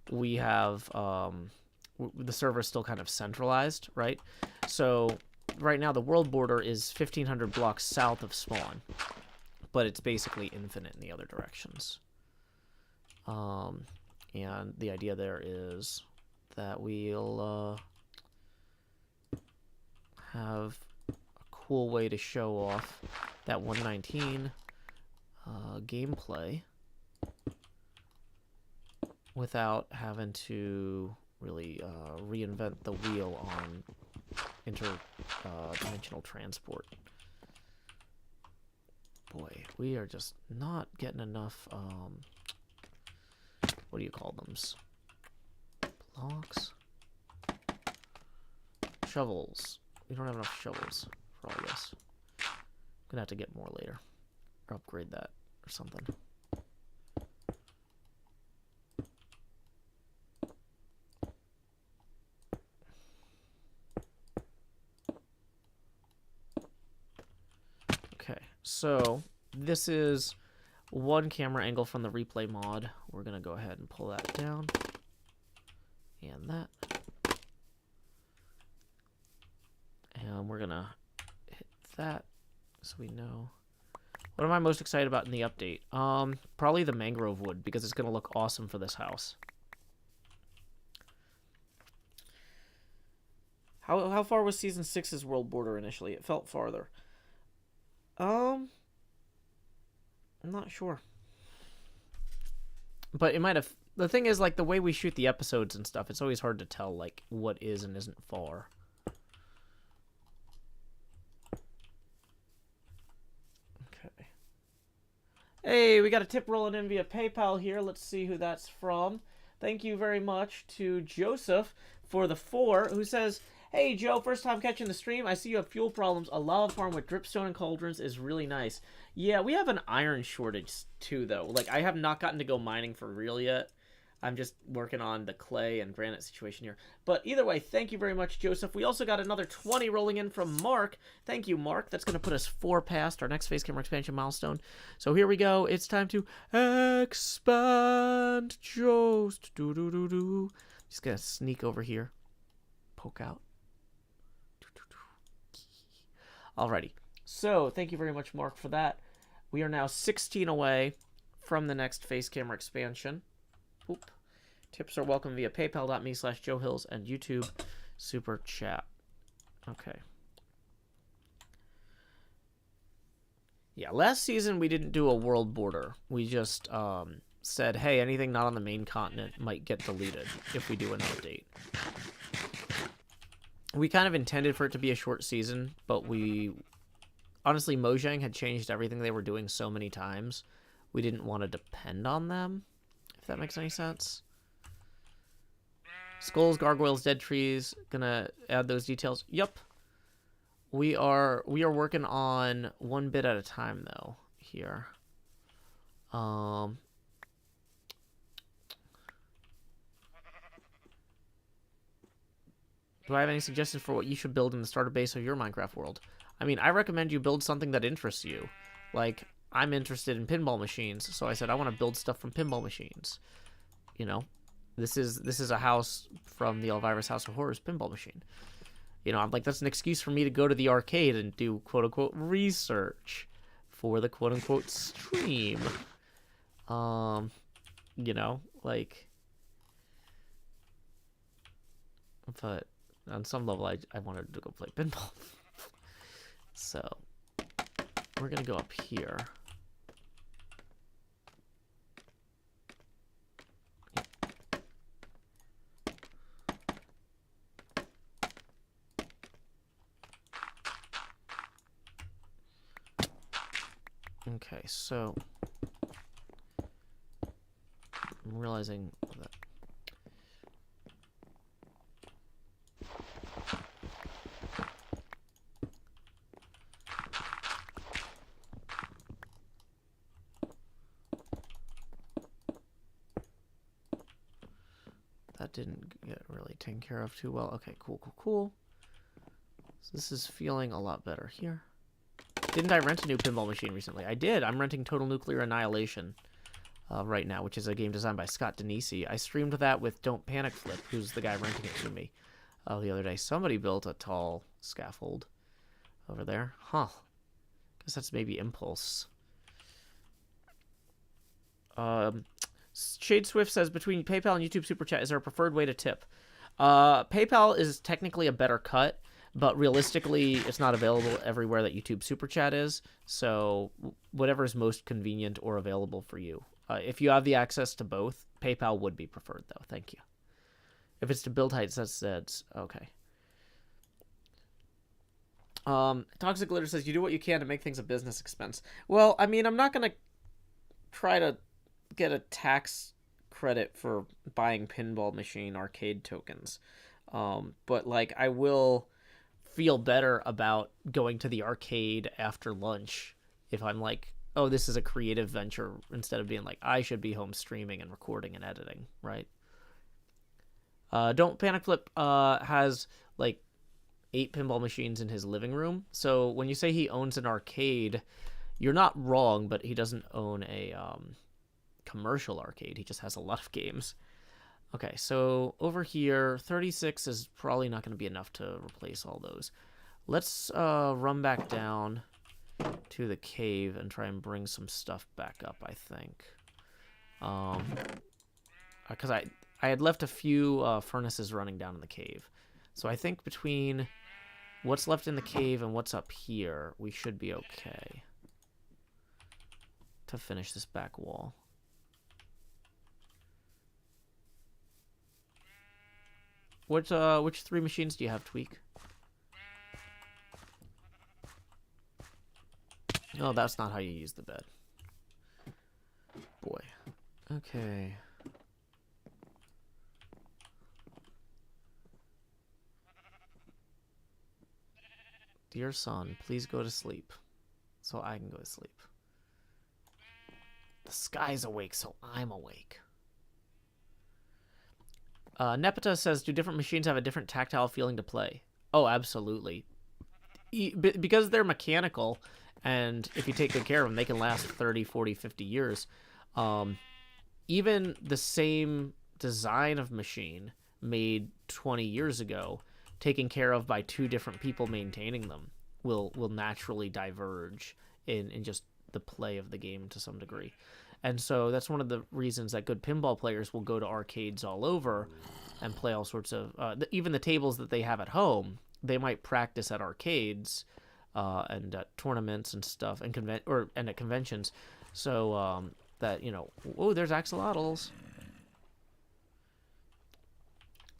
we have the server is still kind of centralized, right? So right now the world border is 1,500 blocks south of spawn, but it's basically infinite in the other directions. And the idea there is that we'll have a cool way to show off that 119 gameplay without having to really reinvent the wheel on interdimensional transport. Boy, we are just not getting enough, what do you call them? Blocks? Shovels. We don't have enough shovels for all this. Gonna have to get more later. Or upgrade that or something. Okay, so this is one camera angle from the replay mod. We're gonna go ahead and pull that down. And that. And we're gonna hit that so we know. What am I most excited about in the update? Probably the mangrove wood, because it's gonna look awesome for this house. How far was Season 6's world border initially? It felt farther. I'm not sure. But it might have... The thing is, like, the way we shoot the episodes and stuff, it's always hard to tell, like, what is and isn't far. Okay. Hey, we got a tip rolling in via PayPal here. Let's see who that's from. Thank you very much to Joseph for the 4, who says... Hey, Joe, first time catching the stream. I see you have fuel problems. A lava farm with dripstone and cauldrons is really nice. Yeah, we have an iron shortage, too, though. Like, I have not gotten to go mining for real yet. I'm just working on the clay and granite situation here. But either way, thank you very much, Joseph. We also got another 20 rolling in from Mark. Thank you, Mark. That's going to put us 4 past our next face camera expansion milestone. So here we go. It's time to expand Jost. Just going to sneak over here. Poke out. Alrighty, so thank you very much, Mark, for that. We are now 16 away from the next face camera expansion. Oop. Tips are welcome via paypal.me/JoeHills and YouTube Super Chat. Okay. Yeah, last season we didn't do a world border. We just said, hey, anything not on the main continent might get deleted if we do an update. We kind of intended for it to be a short season, but we... Honestly, Mojang had changed everything they were doing so many times. We didn't want to depend on them, if that makes any sense. Skulls, gargoyles, dead trees. Gonna add those details. Yup. We are working on one bit at a time, though, here. Do I have any suggestions for what you should build in the starter base of your Minecraft world? I mean, I recommend you build something that interests you. Like, I'm interested in pinball machines, so I said I want to build stuff from pinball machines. You know, this is a house from the Elvira's House of Horrors pinball machine. You know, I'm like, that's an excuse for me to go to the arcade and do quote-unquote research for the quote-unquote stream. You know, like... But... On some level, I wanted to go play pinball. So, we're going to go up here. Okay, so... I'm realizing that... That didn't get really taken care of too well. Okay, cool. So this is feeling a lot better here. Didn't I rent a new pinball machine recently? I did. I'm renting Total Nuclear Annihilation right now, which is a game designed by Scott Denisi. I streamed that with Don't Panic Flip, who's the guy renting it to me the other day. Somebody built a tall scaffold over there. Huh. Guess that's maybe Impulse. Shade Swift says, between PayPal and YouTube Super Chat, is there a preferred way to tip? PayPal is technically a better cut, but realistically, it's not available everywhere that YouTube Super Chat is. So whatever is most convenient or available for you. If you have the access to both, PayPal would be preferred, though. Thank you. If it's to build heights, that's okay. Toxic Glitter says you do what you can to make things a business expense. Well, I mean, I'm not gonna try to get a tax credit for buying pinball machine arcade tokens, but like I will feel better about going to the arcade after lunch if I'm like, oh, this is a creative venture instead of being like I should be home streaming and recording and editing, right? Don't Panic Flip has like 8 pinball machines in his living room. So when you say he owns an arcade, you're not wrong, but he doesn't own a commercial arcade. He just has a lot of games. Okay, so over here, 36 is probably not going to be enough to replace all those. Let's run back down to the cave and try and bring some stuff back up, I think. Because I had left a few furnaces running down in the cave. So I think between what's left in the cave and what's up here, we should be okay to finish this back wall. Which 3 machines do you have, Tweak? Oh, that's not how you use the bed. Boy. Okay. Dear son, please go to sleep so I can go to sleep. The sky's awake, so I'm awake. Nepeta says, do different machines have a different tactile feeling to play? Oh, absolutely. Because they're mechanical, and if you take good care of them, they can last 30, 40, 50 years. Even the same design of machine made 20 years ago, taken care of by 2 different people maintaining them, will naturally diverge in just the play of the game to some degree. And so that's one of the reasons that good pinball players will go to arcades all over and play all sorts of... even the tables that they have at home, they might practice at arcades and at tournaments and stuff, and at conventions. So that, you know... Oh, there's axolotls.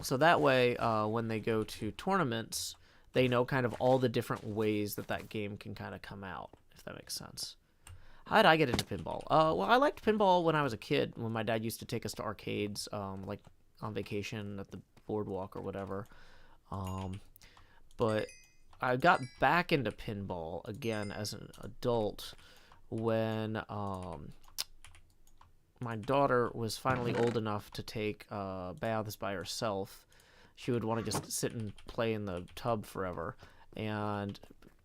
So that way, when they go to tournaments, they know kind of all the different ways that game can kind of come out, if that makes sense. How did I get into pinball? Well, I liked pinball when I was a kid, when my dad used to take us to arcades, like on vacation at the boardwalk or whatever. But I got back into pinball again as an adult when my daughter was finally old enough to take baths by herself. She would want to just sit and play in the tub forever. And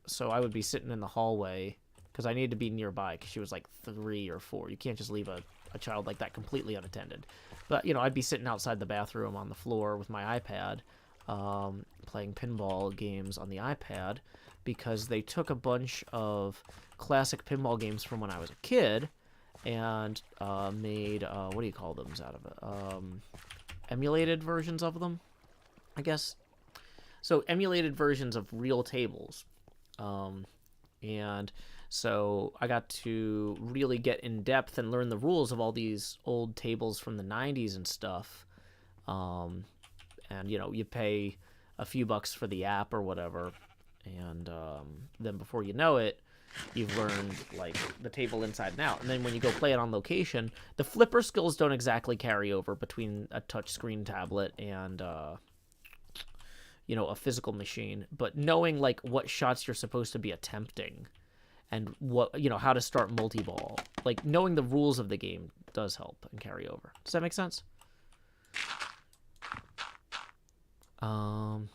so I would be sitting in the hallway because I needed to be nearby because she was like 3 or 4. You can't just leave a child like that completely unattended. But, you know, I'd be sitting outside the bathroom on the floor with my iPad, playing pinball games on the iPad because they took a bunch of classic pinball games from when I was a kid and made, what do you call them out of it? Emulated versions of them, I guess. So emulated versions of real tables. And so I got to really get in depth and learn the rules of all these old tables from the 90s and stuff. And, you know, you pay a few bucks for the app or whatever. And then before you know it, you've learned, like, the table inside and out. And then when you go play it on location, the flipper skills don't exactly carry over between a touchscreen tablet and, you know, a physical machine. But knowing, like, what shots you're supposed to be attempting and what, you know, how to start multi-ball, like, knowing the rules of the game does help and carry over. Does that make sense? You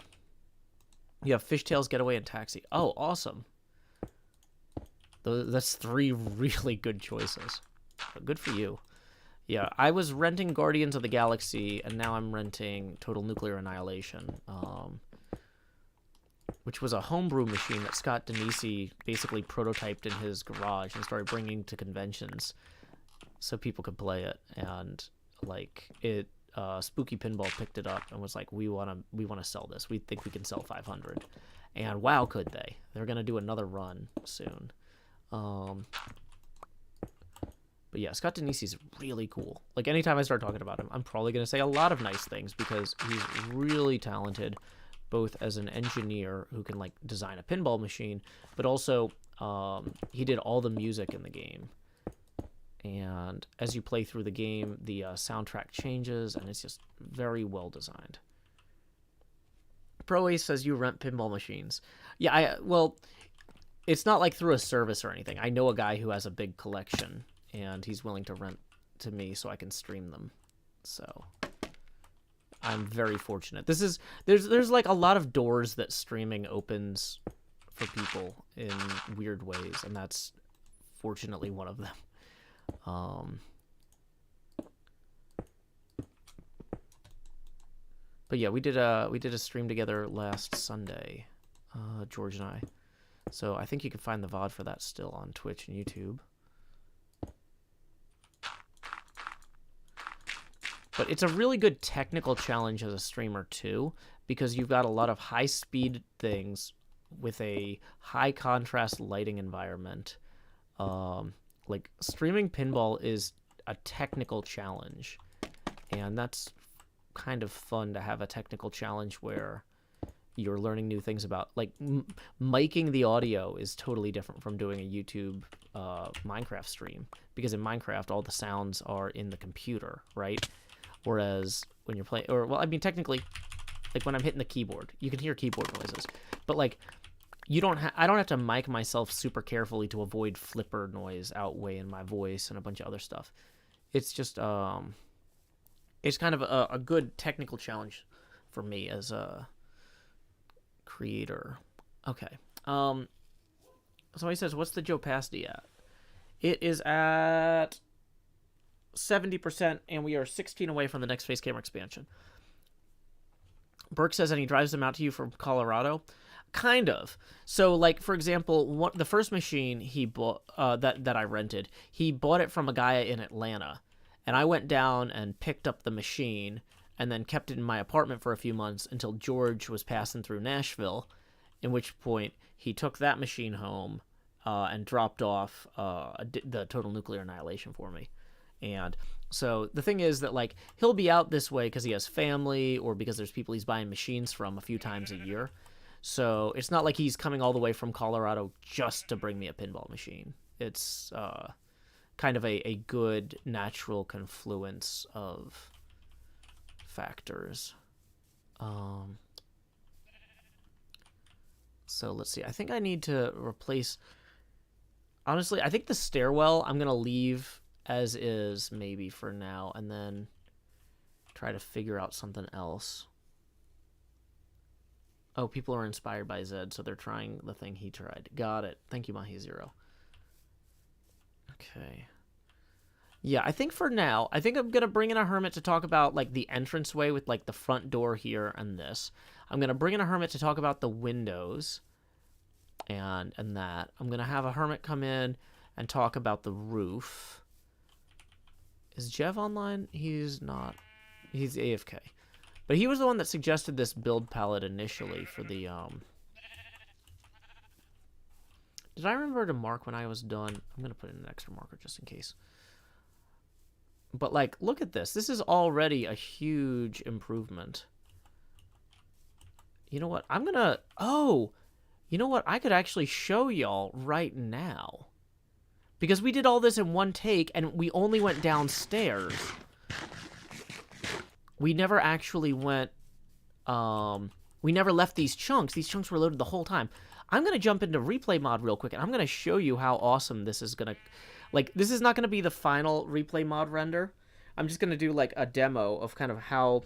have Fishtails, Getaway, and Taxi. Oh, awesome. That's 3 really good choices. Good for you. Yeah, I was renting Guardians of the Galaxy, and now I'm renting Total Nuclear Annihilation, which was a homebrew machine that Scott Denisi basically prototyped in his garage and started bringing to conventions so people could play it. And, like, it... Spooky Pinball picked it up and was like, we want to sell this. We think we can sell 500. And wow, could they? They're gonna do another run soon. Um, but yeah, Scott Denise's really cool. Like anytime I start talking about him, I'm probably gonna say a lot of nice things because he's really talented, both as an engineer who can like design a pinball machine, but also he did all the music in the game. And as you play through the game, the soundtrack changes, and it's just very well designed. Pro Ace says you rent pinball machines. Yeah, well, it's not like through a service or anything. I know a guy who has a big collection, and he's willing to rent to me so I can stream them. So I'm very fortunate. There's like a lot of doors that streaming opens for people in weird ways, and that's fortunately one of them. But yeah, we did a stream together last Sunday, George and I. So I think you can find the VOD for that still on Twitch and YouTube. But it's a really good technical challenge as a streamer too, because you've got a lot of high speed things with a high contrast lighting environment. Like streaming pinball is a technical challenge, and that's kind of fun to have a technical challenge where you're learning new things about like miking the audio is totally different from doing a YouTube Minecraft stream, because in Minecraft all the sounds are in the computer, right? Whereas when you're playing, or well, I mean technically, like when I'm hitting the keyboard, you can hear keyboard noises, but like I don't have to mic myself super carefully to avoid flipper noise outweighing my voice and a bunch of other stuff. It's just it's kind of a good technical challenge for me as a creator. Okay. So he says, what's the Joe Pasty at? It is at 70%, and we are 16 away from the next face camera expansion. Burke says, and he drives them out to you from Colorado. Kind of. So, like, for example, the first machine he bought, that I rented, he bought it from a guy in Atlanta. And I went down and picked up the machine and then kept it in my apartment for a few months until George was passing through Nashville, in which point he took that machine home and dropped off the Total Nuclear Annihilation for me. And so the thing is that, like, he'll be out this way because he has family or because there's people he's buying machines from a few times a year. So it's not like he's coming all the way from Colorado just to bring me a pinball machine. It's kind of a good natural confluence of factors. So let's see. I think I need to replace... Honestly, I think the stairwell I'm going to leave as is maybe for now and then try to figure out something else. Oh, people are inspired by Zed, so they're trying the thing he tried. Got it. Thank you, Mahi Zero. Okay. Yeah, I think for now, I think I'm going to bring in a hermit to talk about, like, the entranceway with, like, the front door here and this. I'm going to bring in a hermit to talk about the windows and that. I'm going to have a hermit come in and talk about the roof. Is Jev online? He's not. He's AFK. But he was the one that suggested this build palette initially for the, Did I remember to mark when I was done? I'm going to put in an extra marker just in case. But, like, look at this. This is already a huge improvement. You know what? I'm going to... Oh! You know what? I could actually show y'all right now. Because we did all this in one take, and we only went downstairs. We never actually went... we never left these chunks. These chunks were loaded the whole time. I'm going to jump into replay mod real quick, and I'm going to show you how awesome this is going to... Like, this is not going to be the final replay mod render. I'm just going to do, like, a demo of kind of how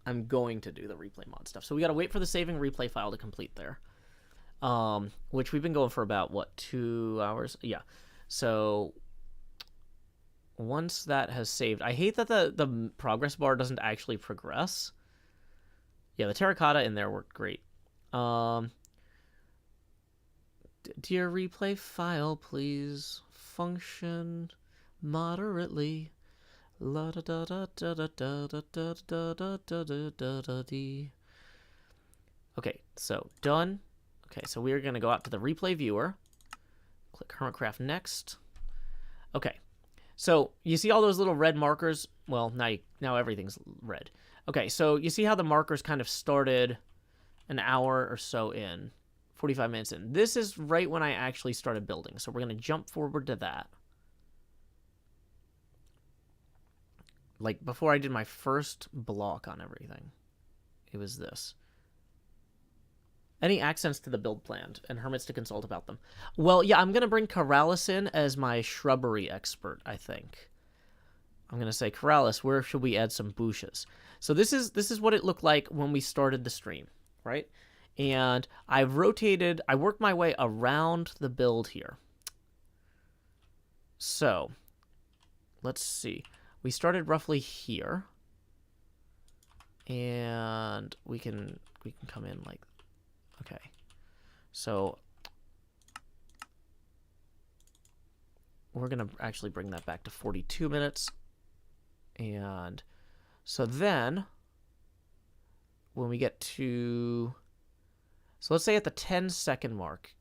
I'm going to do the replay mod stuff. So we got to wait for the saving replay file to complete there. Which we've been going for about, what, 2 hours? Yeah. So once that has saved... I hate that the progress bar doesn't actually progress. Yeah, the terracotta in there worked great. Dear replay file, please function moderately. La da da da da da da da da da da da da da. Okay, so done. Okay, so we're going to go out to the replay viewer. Click HermitCraft next. Okay, so you see all those little red markers? Well, now everything's red. Okay, so you see how the markers kind of started an hour or so in, 45 minutes in. This is right when I actually started building, so we're going to jump forward to that. Like, before I did my first block on everything, it was this. Any accents to the build plan and hermits to consult about them? Well, yeah, I'm going to bring Corrales in as my shrubbery expert, I think. I'm going to say, Corrales, where should we add some bushes? So this is what it looked like when we started the stream, right? And I worked my way around the build here. So, let's see. We started roughly here. And we can come in like, okay. So, we're going to actually bring that back to 42 minutes. And so then, when we get to, so let's say at the 10-second mark,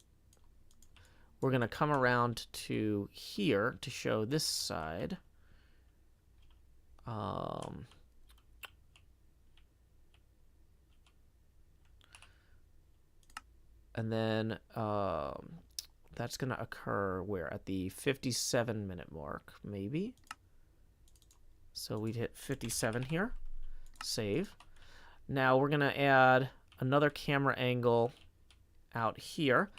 we're going to come around to here to show this side. And then that's going to occur where? At the 57-minute mark, maybe. So we'd hit 57 here. Save. Now we're going to add another camera angle out here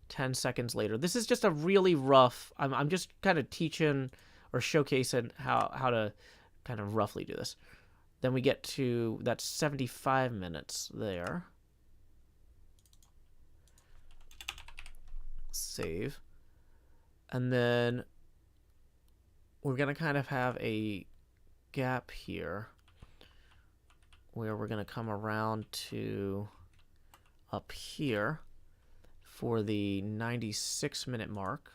10 seconds later. This is just a really rough, I'm just kind of teaching or showcasing how to kind of roughly do this. Then we get to that 75 minutes there. Save. And then we're going to kind of have a gap here where we're going to come around to up here for the 96-minute mark.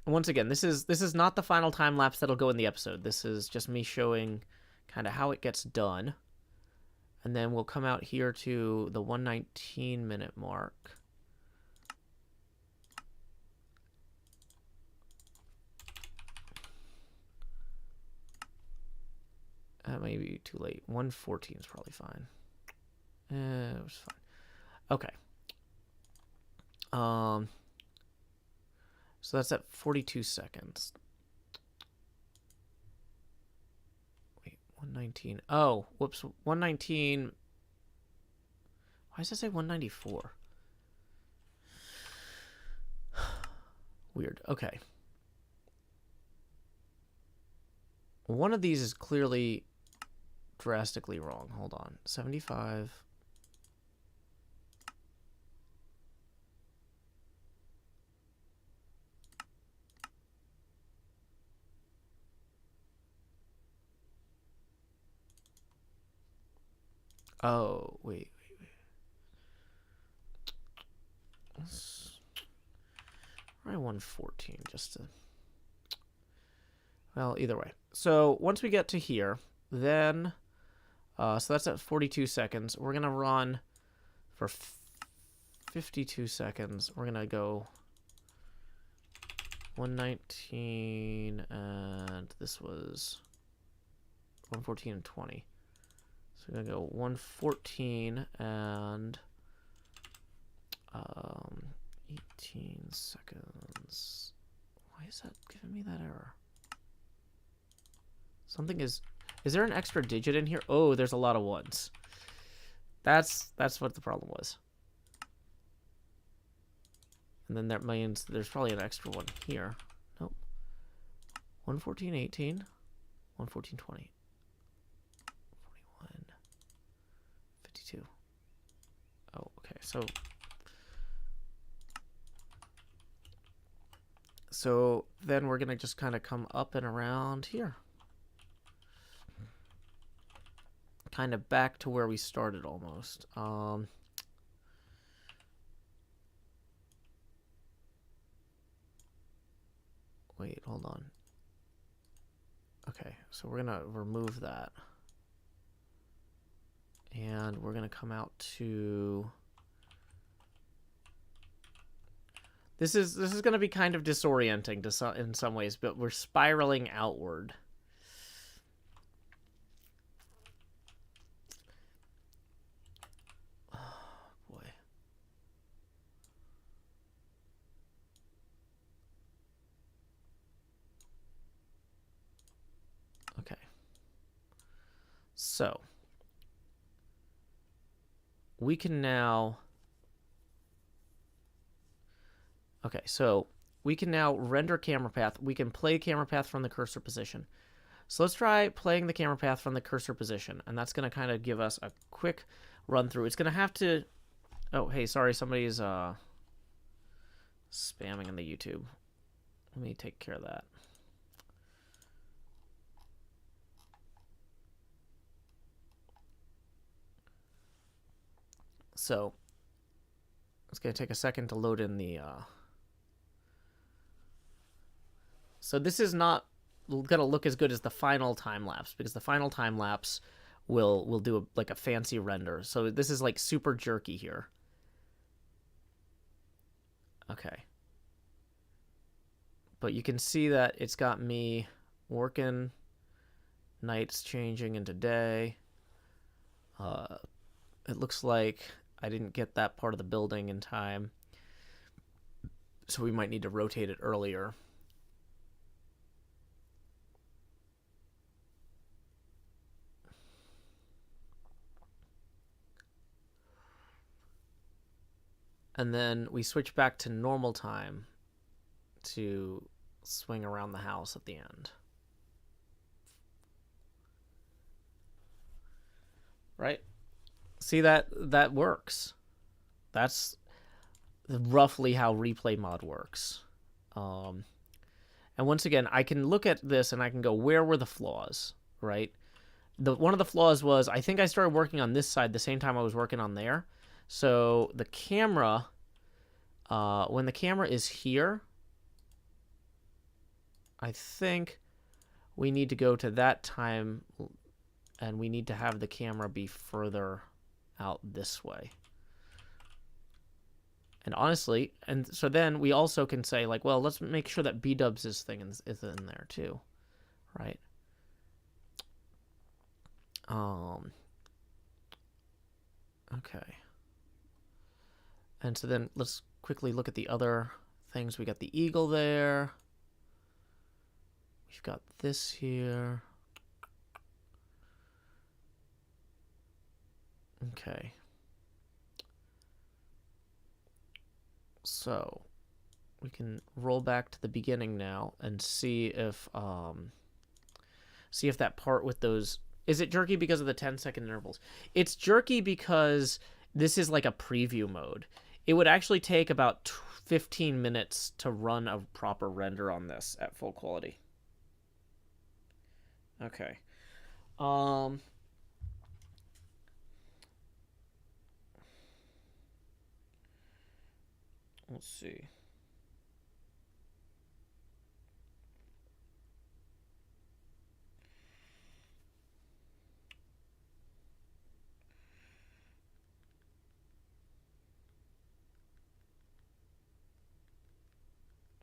Once again, this is not the final time lapse that'll go in the episode. This is just me showing kind of how it gets done. And then we'll come out here to the 119-minute mark. That may be too late. 114 is probably fine. It was fine. Okay. So that's at 42 seconds. Wait, 119. Oh, whoops. 119. Why does it say 194? Weird. Okay. One of these is clearly drastically wrong. Hold on. 75. Oh, wait. Let's try 114 just to... Well, either way. So once we get to here, then... so that's at 42 seconds. We're going to run for 52 seconds. We're going to go 119, and this was 114 and 20. So we're going to go 114 and 18 seconds. Why is that giving me that error? Something is there an extra digit in here? Oh, there's a lot of ones. That's what the problem was. And then that means there's probably an extra one here. Nope. 114, 18. 114, 20. 41. 52. Oh, okay. So then we're going to just kind of come up and around here. Kind of back to where we started almost. Wait, hold on. Okay, so we're gonna remove that. And we're going to come out to... This is going to be kind of disorienting in some ways, but we're spiraling outward. Oh, boy. Okay. So, we can now... Okay, so we can now render camera path. We can play camera path from the cursor position. So let's try playing the camera path from the cursor position, and that's going to kind of give us a quick run through. It's going to have to... Oh, hey, sorry, somebody's spamming in the YouTube. Let me take care of that. So it's going to take a second to load in the... So this is not going to look as good as the final time lapse, because the final time lapse will do like a fancy render. So this is like super jerky here. Okay. But you can see that it's got me working, night's changing into day. It looks like I didn't get that part of the building in time, so we might need to rotate it earlier. And then we switch back to normal time to swing around the house at the end. Right? See, that works. That's roughly how replay mod works. And once again, I can look at this and I can go, where were the flaws, right? One of the flaws was, I think I started working on this side the same time I was working on there. So the camera, when the camera is here, I think we need to go to that time, and we need to have the camera be further out this way. And honestly, and so then we also can say, like, well, let's make sure that B-dubs' thing is in there too, right? Okay. And so then let's quickly look at the other things. We got the eagle there. We've got this here. Okay. So we can roll back to the beginning now and see if that part with those... Is it jerky because of the 10-second intervals? It's jerky because this is like a preview mode. It would actually take about 15 minutes to run a proper render on this at full quality. Okay. Let's see.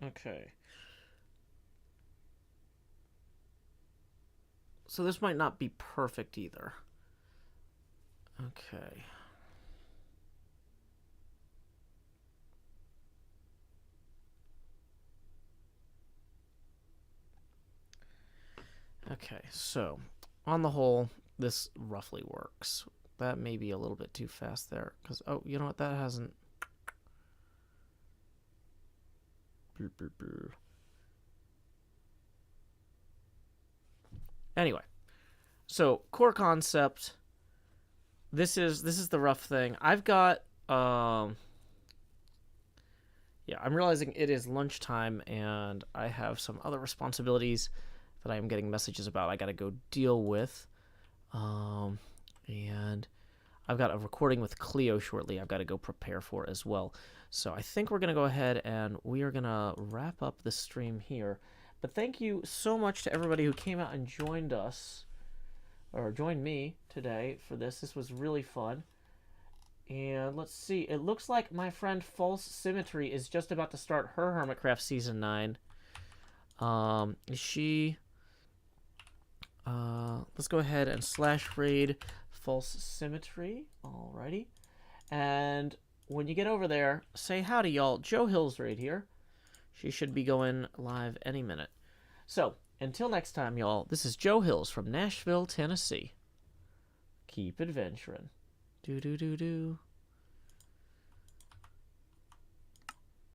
Okay. So this might not be perfect either. Okay. Okay, so on the whole, this roughly works. That may be a little bit too fast there, because, oh, you know what, that hasn't... Anyway, so core concept. This is the rough thing. I've got yeah, I'm realizing it is lunchtime and I have some other responsibilities that I am getting messages about I got to go deal with. And I've got a recording with Cleo shortly I've got to go prepare for as well. So I think we're going to go ahead and we are going to wrap up the stream here. But thank you so much to everybody who came out and joined us or join me today for this. This was really fun. And let's see. It looks like my friend False Symmetry is just about to start her HermitCraft Season 9. Is she... let's go ahead and slash raid False Symmetry. Alrighty. And when you get over there, say howdy, y'all. Joe Hills right here. She should be going live any minute. So, until next time, y'all, this is Joe Hills from Nashville, Tennessee. Keep adventuring. Do do do do.